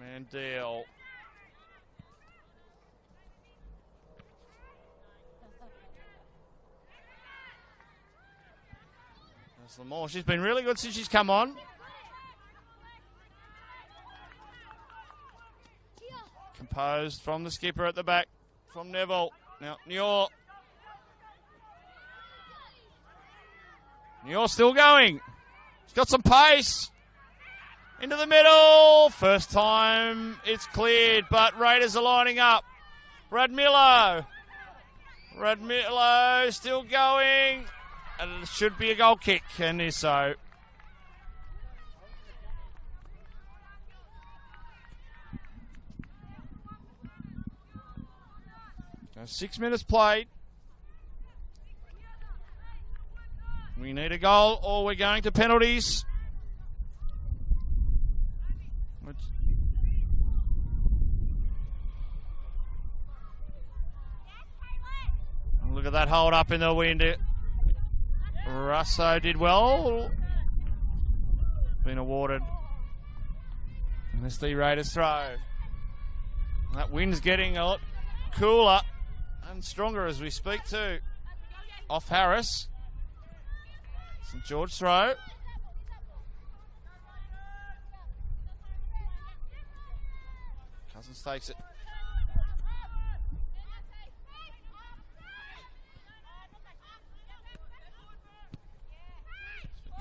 Mandel. There's Lamore. She's been really good since she's come on. Composed from the skipper at the back, from Neville. Now, Nior. Nior still going. She's got some pace. Into the middle. First time it's cleared, but Raiders are lining up. Radmillo still going. And it should be a goal kick, and is so. 6 minutes played. We need a goal or we're going to penalties. Look at that hold up in the wind. Russo did well. Been awarded. And this the Raiders throw. That wind's getting a lot cooler and stronger as we speak too. Off Harris. St George throw. Cousins takes it.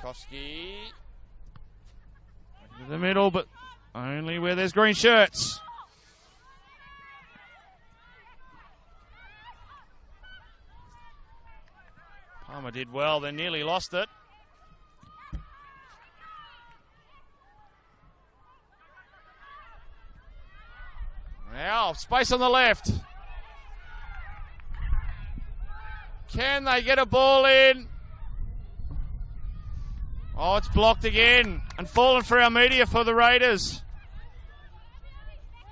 Kowski. Into the middle, but only where there's green shirts. Palmer did well, they nearly lost it. Now, space on the left. Can they get a ball in? Oh, it's blocked again. And fallen for our media for the Raiders.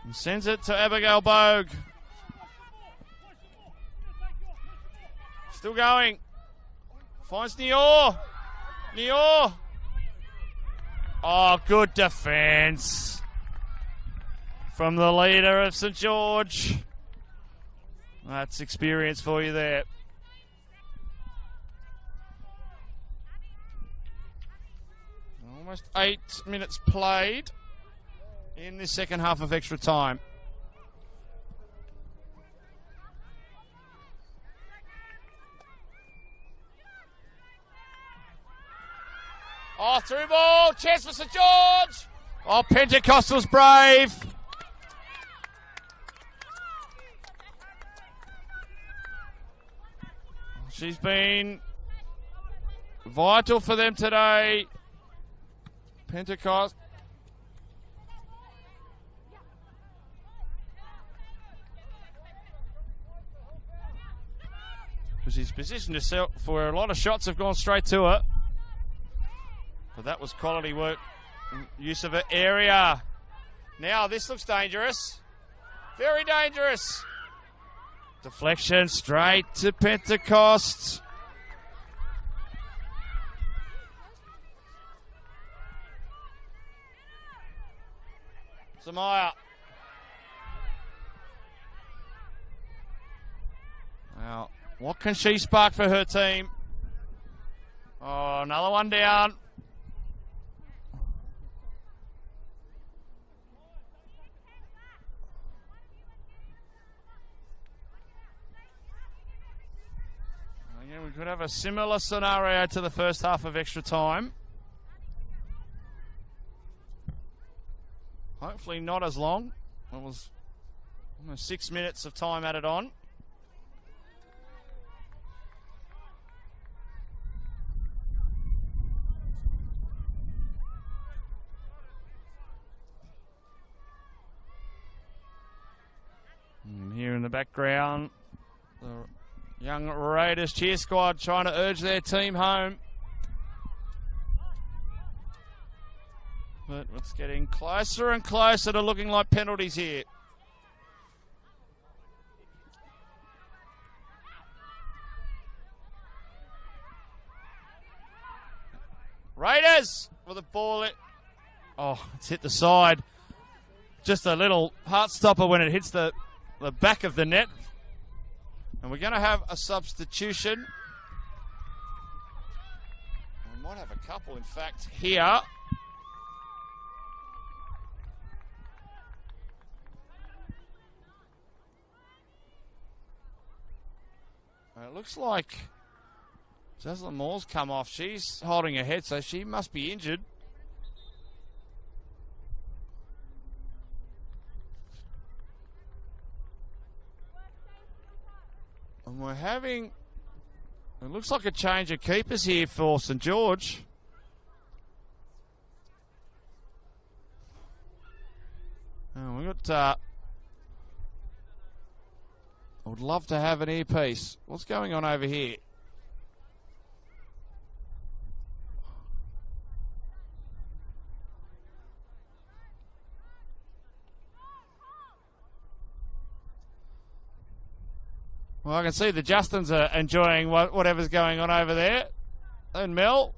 And sends it to Abigail Bogue. Still going. Finds Nior. Nior. Oh, good defence from the leader of St George. That's experience for you there. Almost 8 minutes played in the second half of extra time. Oh, through ball. Chance for St George. Oh, Pentecostal's brave. She's been vital for them today. Pentecost. Because he's positioned herself for a lot of shots have gone straight to her. But that was quality work. Use of an area. Now this looks dangerous. Very dangerous. Deflection straight to Pentecost. Samaya. Now, what can she spark for her team? Oh, another one down. Again, we could have a similar scenario to the first half of extra time. Hopefully not as long. It was almost 6 minutes of time added on. And here in the background, the young Raiders cheer squad trying to urge their team home. But it's getting closer and closer to looking like penalties here. Raiders with a ball. Oh, it's hit the side. Just a little heart stopper when it hits the back of the net. And we're going to have a substitution. We might have a couple, in fact, here. It looks like Jaslyn Moore's come off. She's holding her head, so she must be injured. And we're having, it looks like a change of keepers here for St George. Oh, we got, I would love to have an earpiece. What's going on over here? Well, I can see the Justins are enjoying whatever's going on over there. And Mel.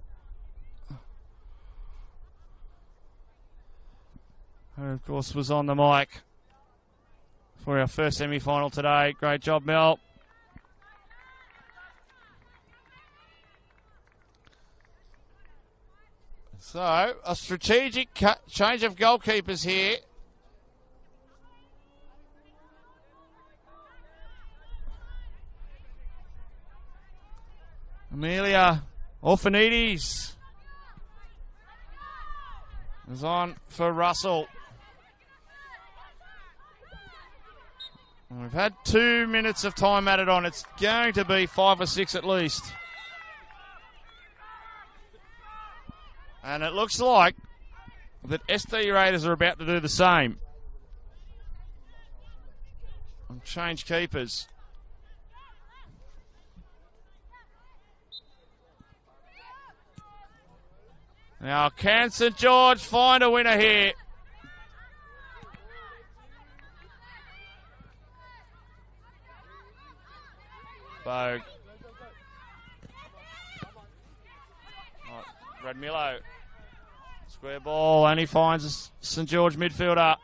Who, of course, was on the mic for our first semi-final today. Great job, Mel. So, a strategic change of goalkeepers here. Amelia Orphanides is on for Russell. We've had 2 minutes of time added on. It's going to be 5 or 6 at least. And it looks like that SD Raiders are about to do the same. And change keepers. Now, can St George find a winner here? Bogue. Red Milo. Square ball, and he finds a St George midfielder.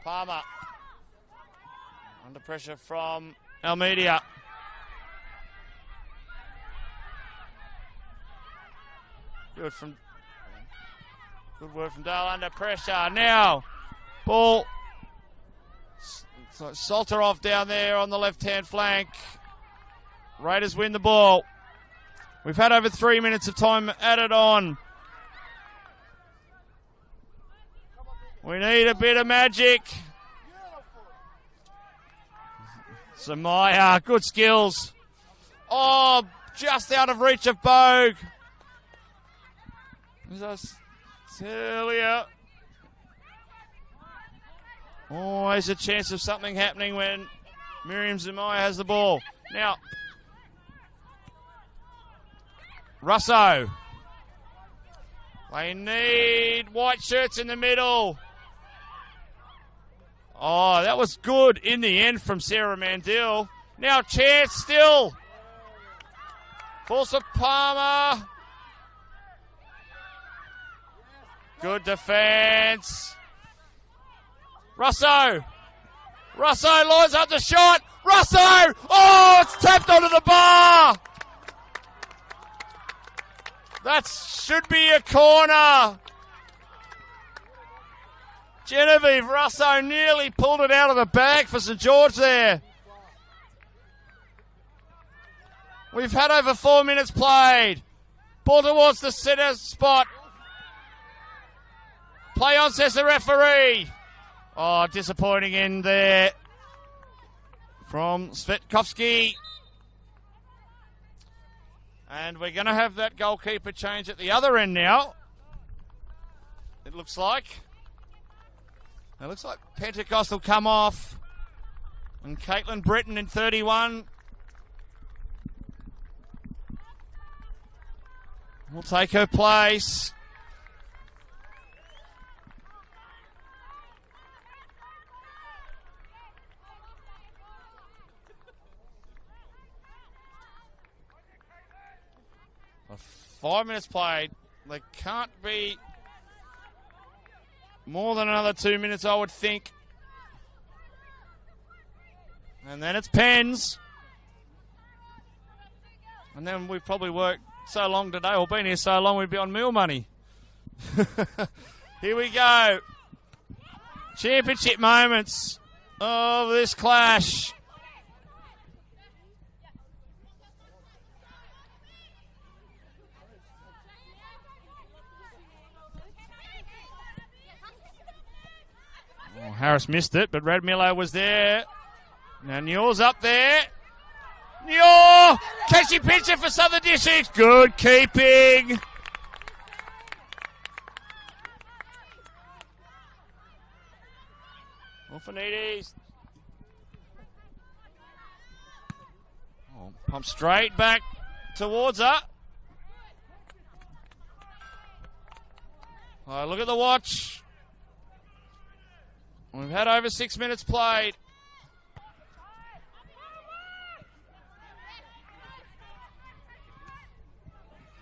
Palmer. Under pressure from Almeida. Good work from Dale under pressure. Now, ball. Salterov down there on the left-hand flank. Raiders win the ball. We've had over 3 minutes of time added on. We need a bit of magic. Samaya, good skills. Oh, just out of reach of Bogue. Earlier. Always a chance of something happening when Miriam Zamaya has the ball. Now, Russo. They need white shirts in the middle. Oh, that was good in the end from Sarah Mandel. Now chance still. Falls for Palmer. Good defense. Russo lines up the shot. Russo! Oh, it's tapped onto the bar. That should be a corner. Genevieve Russo nearly pulled it out of the bag for St George there. We've had over 4 minutes played. Ball towards the centre spot. Play on, says the referee. Oh, disappointing in there from Svetkovsky. And we're going to have that goalkeeper change at the other end now. It looks like. It looks like Pentecost will come off. And Caitlin Britton in 31 will take her place. Well, 5 minutes played. They can't be more than another 2 minutes, I would think. And then it's pens. And then we've probably worked so long today, or been here so long, we'd be on meal money. Here we go. Championship moments of this clash. Oh, Harris missed it, but Radmillo was there. Now Newell's up there. Newell! Catchy pitcher for Southern Districts. Good keeping. Orphanides. Oh, pump straight back towards her. Oh, look at the watch. We've had over 6 minutes played.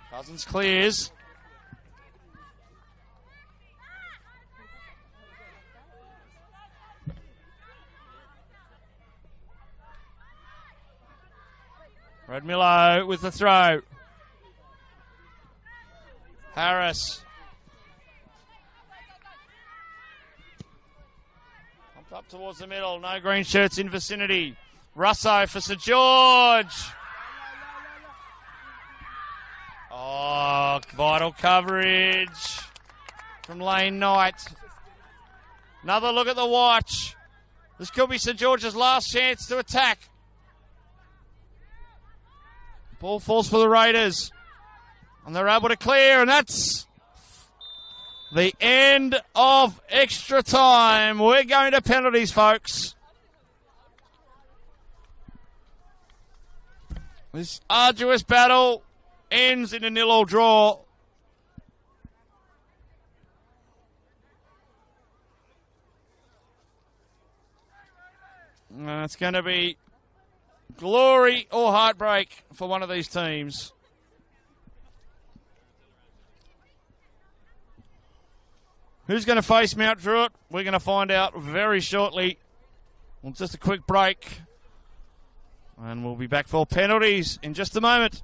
Cousins clears. Admilo with the throw. Harris. Up towards the middle. No green shirts in vicinity. Russo for St George. Oh, vital coverage from Lane Knight. Another look at the watch. This could be St George's last chance to attack. Ball falls for the Raiders. And they're able to clear, and that's the end of extra time. We're going to penalties, folks. This arduous battle ends in a 0-0 draw. And it's going to be glory or heartbreak for one of these teams. Who's going to face Mount Druitt? We're going to find out very shortly. Well, just a quick break. And we'll be back for penalties in just a moment.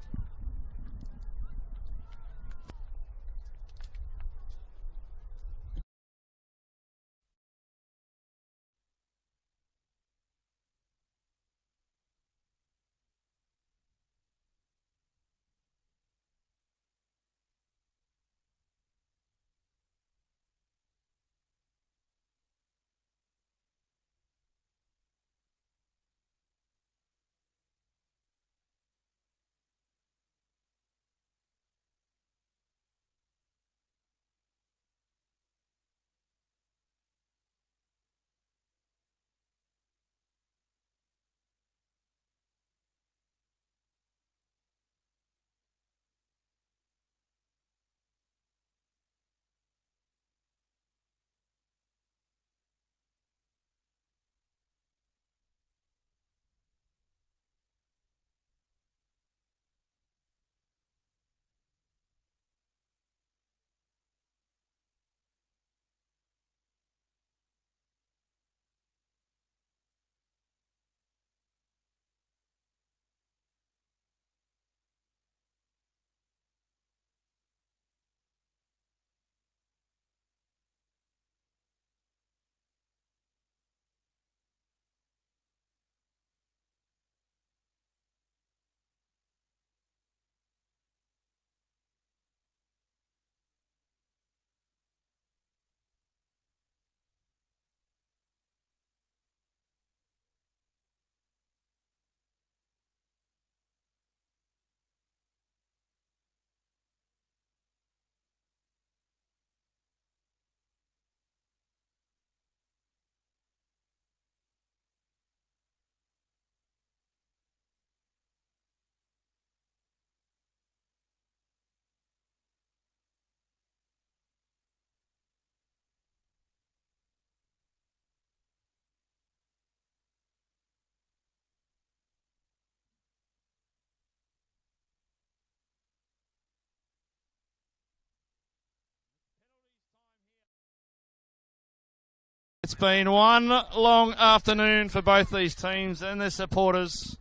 It's been one long afternoon for both these teams and their supporters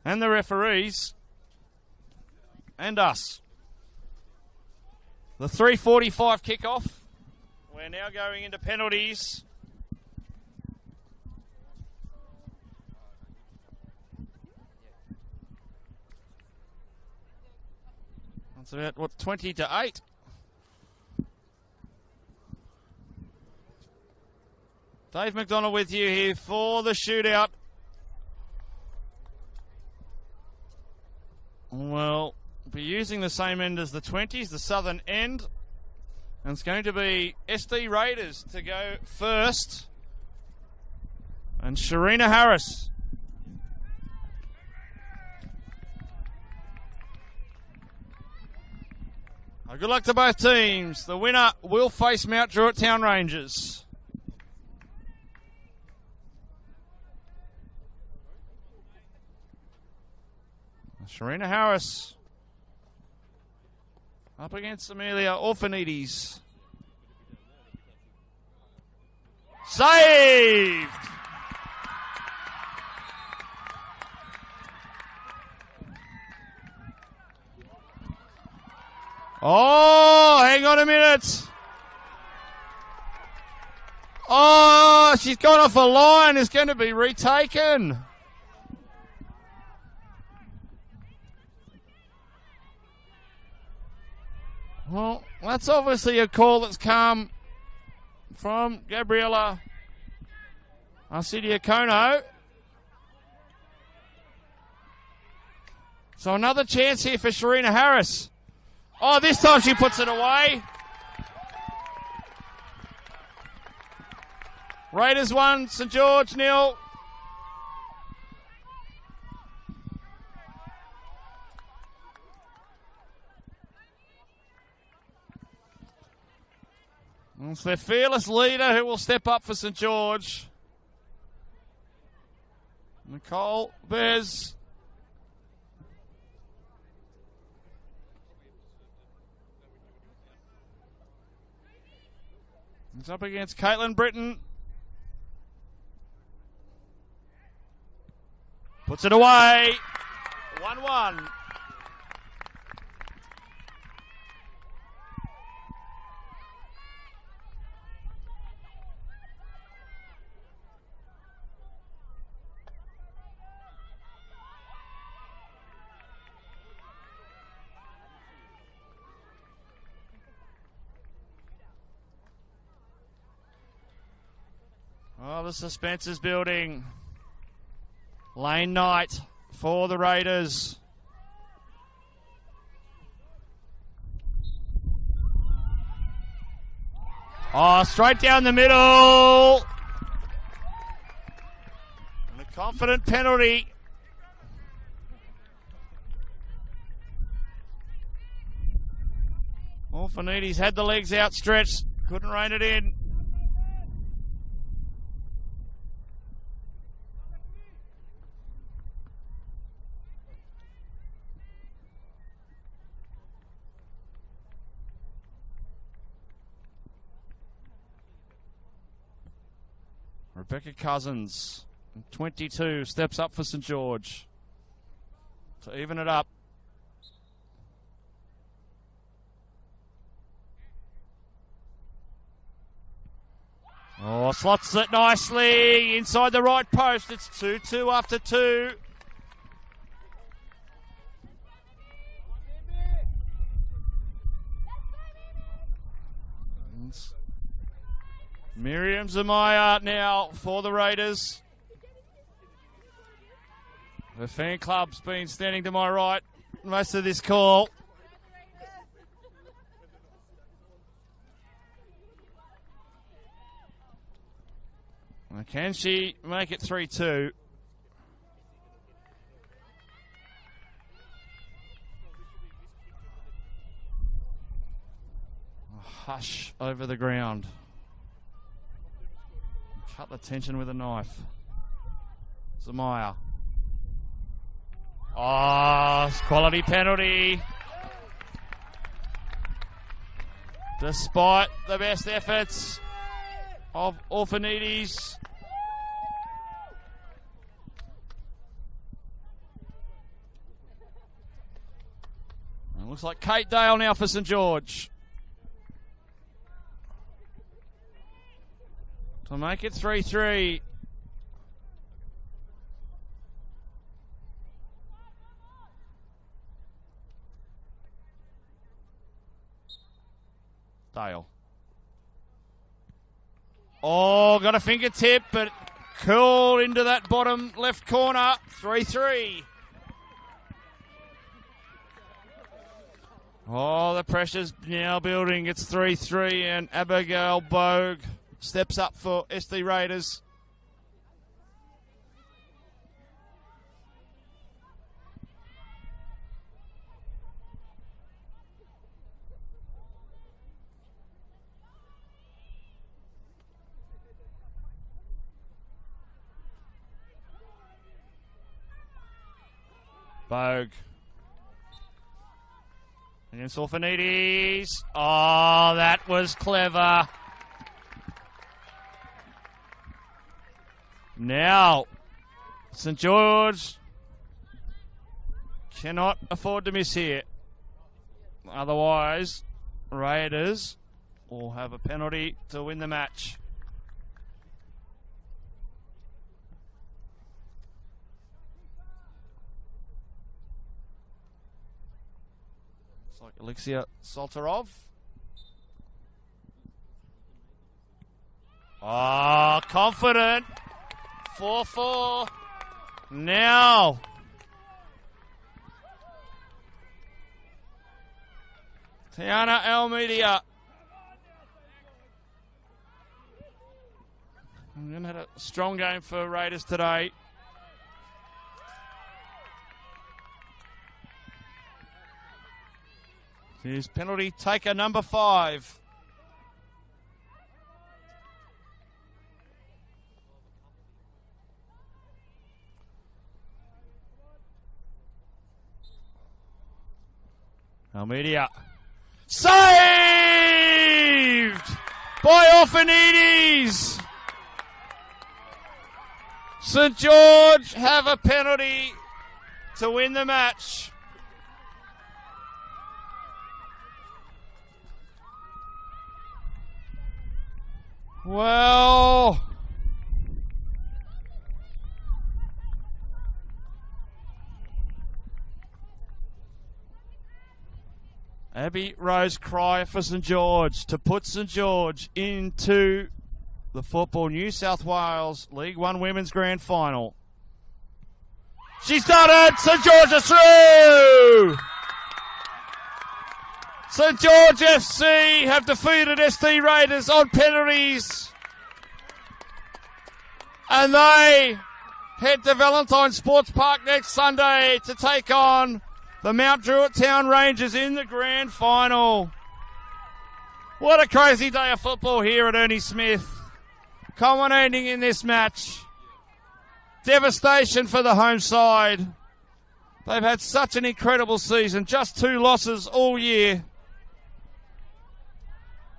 and the referees and us. The 3:45 kickoff. We're now going into penalties. That's about, 20-8? Dave McDonald with you here for the shootout. We'll be using the same end as the 20s, the southern end. And it's going to be SD Raiders to go first. And Sharina Harris. Good luck to both teams. The winner will face Mount Druitt Town Rangers. Sharina Harris up against Amelia Orphanides. Saved! Oh, hang on a minute. Oh, she's gone off a line. It's going to be retaken. Well, that's obviously a call that's come from Gabriella Arcidiacono. So another chance here for Sharina Harris. Oh, this time she puts it away. Raiders 1, St George 0. It's their fearless leader who will step up for St George. Nicole Bez. He's up against Caitlin Britton. Puts it away. 1-1. Oh, the suspense is building. Lane Knight for the Raiders. Oh, straight down the middle. And a confident penalty. Orphanides had the legs outstretched. Couldn't rein it in. Rebecca Cousins, 22, steps up for St George to even it up. Oh, slots it nicely inside the right post. It's 2-2 after 2. Miriam Zamaya now for the Raiders. The fan club's been standing to my right most of this call. Can she make it 3-2? Hush over the ground. Cut the tension with a knife. Zamaya. Oh, quality penalty. Despite the best efforts of Orphanides. It looks like Kate Dale now for St George. To make it 3-3. Dale. Oh, got a fingertip, but curled into that bottom left corner. 3-3. Oh, the pressure's now building. It's 3-3, and Abigail Bogue steps up for SD Raiders. Bogue against Orphanides. Oh, that was clever. Now, St George cannot afford to miss here. Otherwise, Raiders will have a penalty to win the match. Looks like Alexia Soltarov. Oh, confident. 4-4. Now. Tiana Almeida. And had a strong game for Raiders today. Here's penalty taker number 5. Almeida. Saved by Offenides. St George have a penalty to win the match. Well, Abby Rose Cryer for St George to put St George into the Football New South Wales League One Women's Grand Final. She's done it! St George is through! St George FC have defeated SD Raiders on penalties. And they head to Valentine Sports Park next Sunday to take on the Mount Druitt Town Rangers in the grand final. What a crazy day of football here at Ernie Smith. Culminating in this match. Devastation for the home side. They've had such an incredible season. Just 2 losses all year.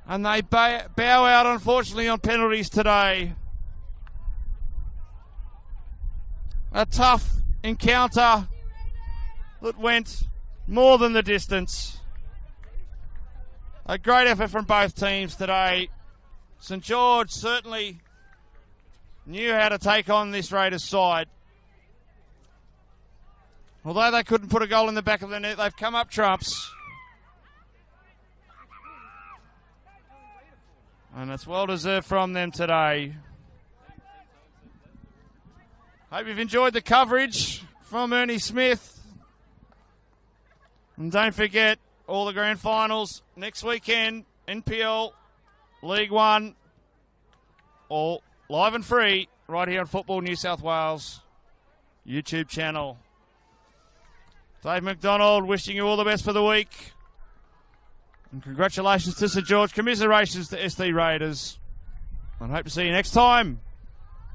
And they bow out, unfortunately, on penalties today. A tough encounter that went more than the distance. A great effort from both teams today. St George certainly knew how to take on this Raiders side. Although they couldn't put a goal in the back of the net, they've come up trumps. And it's well deserved from them today. Hope you've enjoyed the coverage from Ernie Smith. And don't forget, all the grand finals next weekend, NPL, League One, all live and free right here on Football New South Wales YouTube channel. Dave McDonald wishing you all the best for the week. And congratulations to St George, commiserations to SD Raiders. And hope to see you next time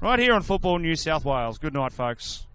right here on Football New South Wales. Good night, folks.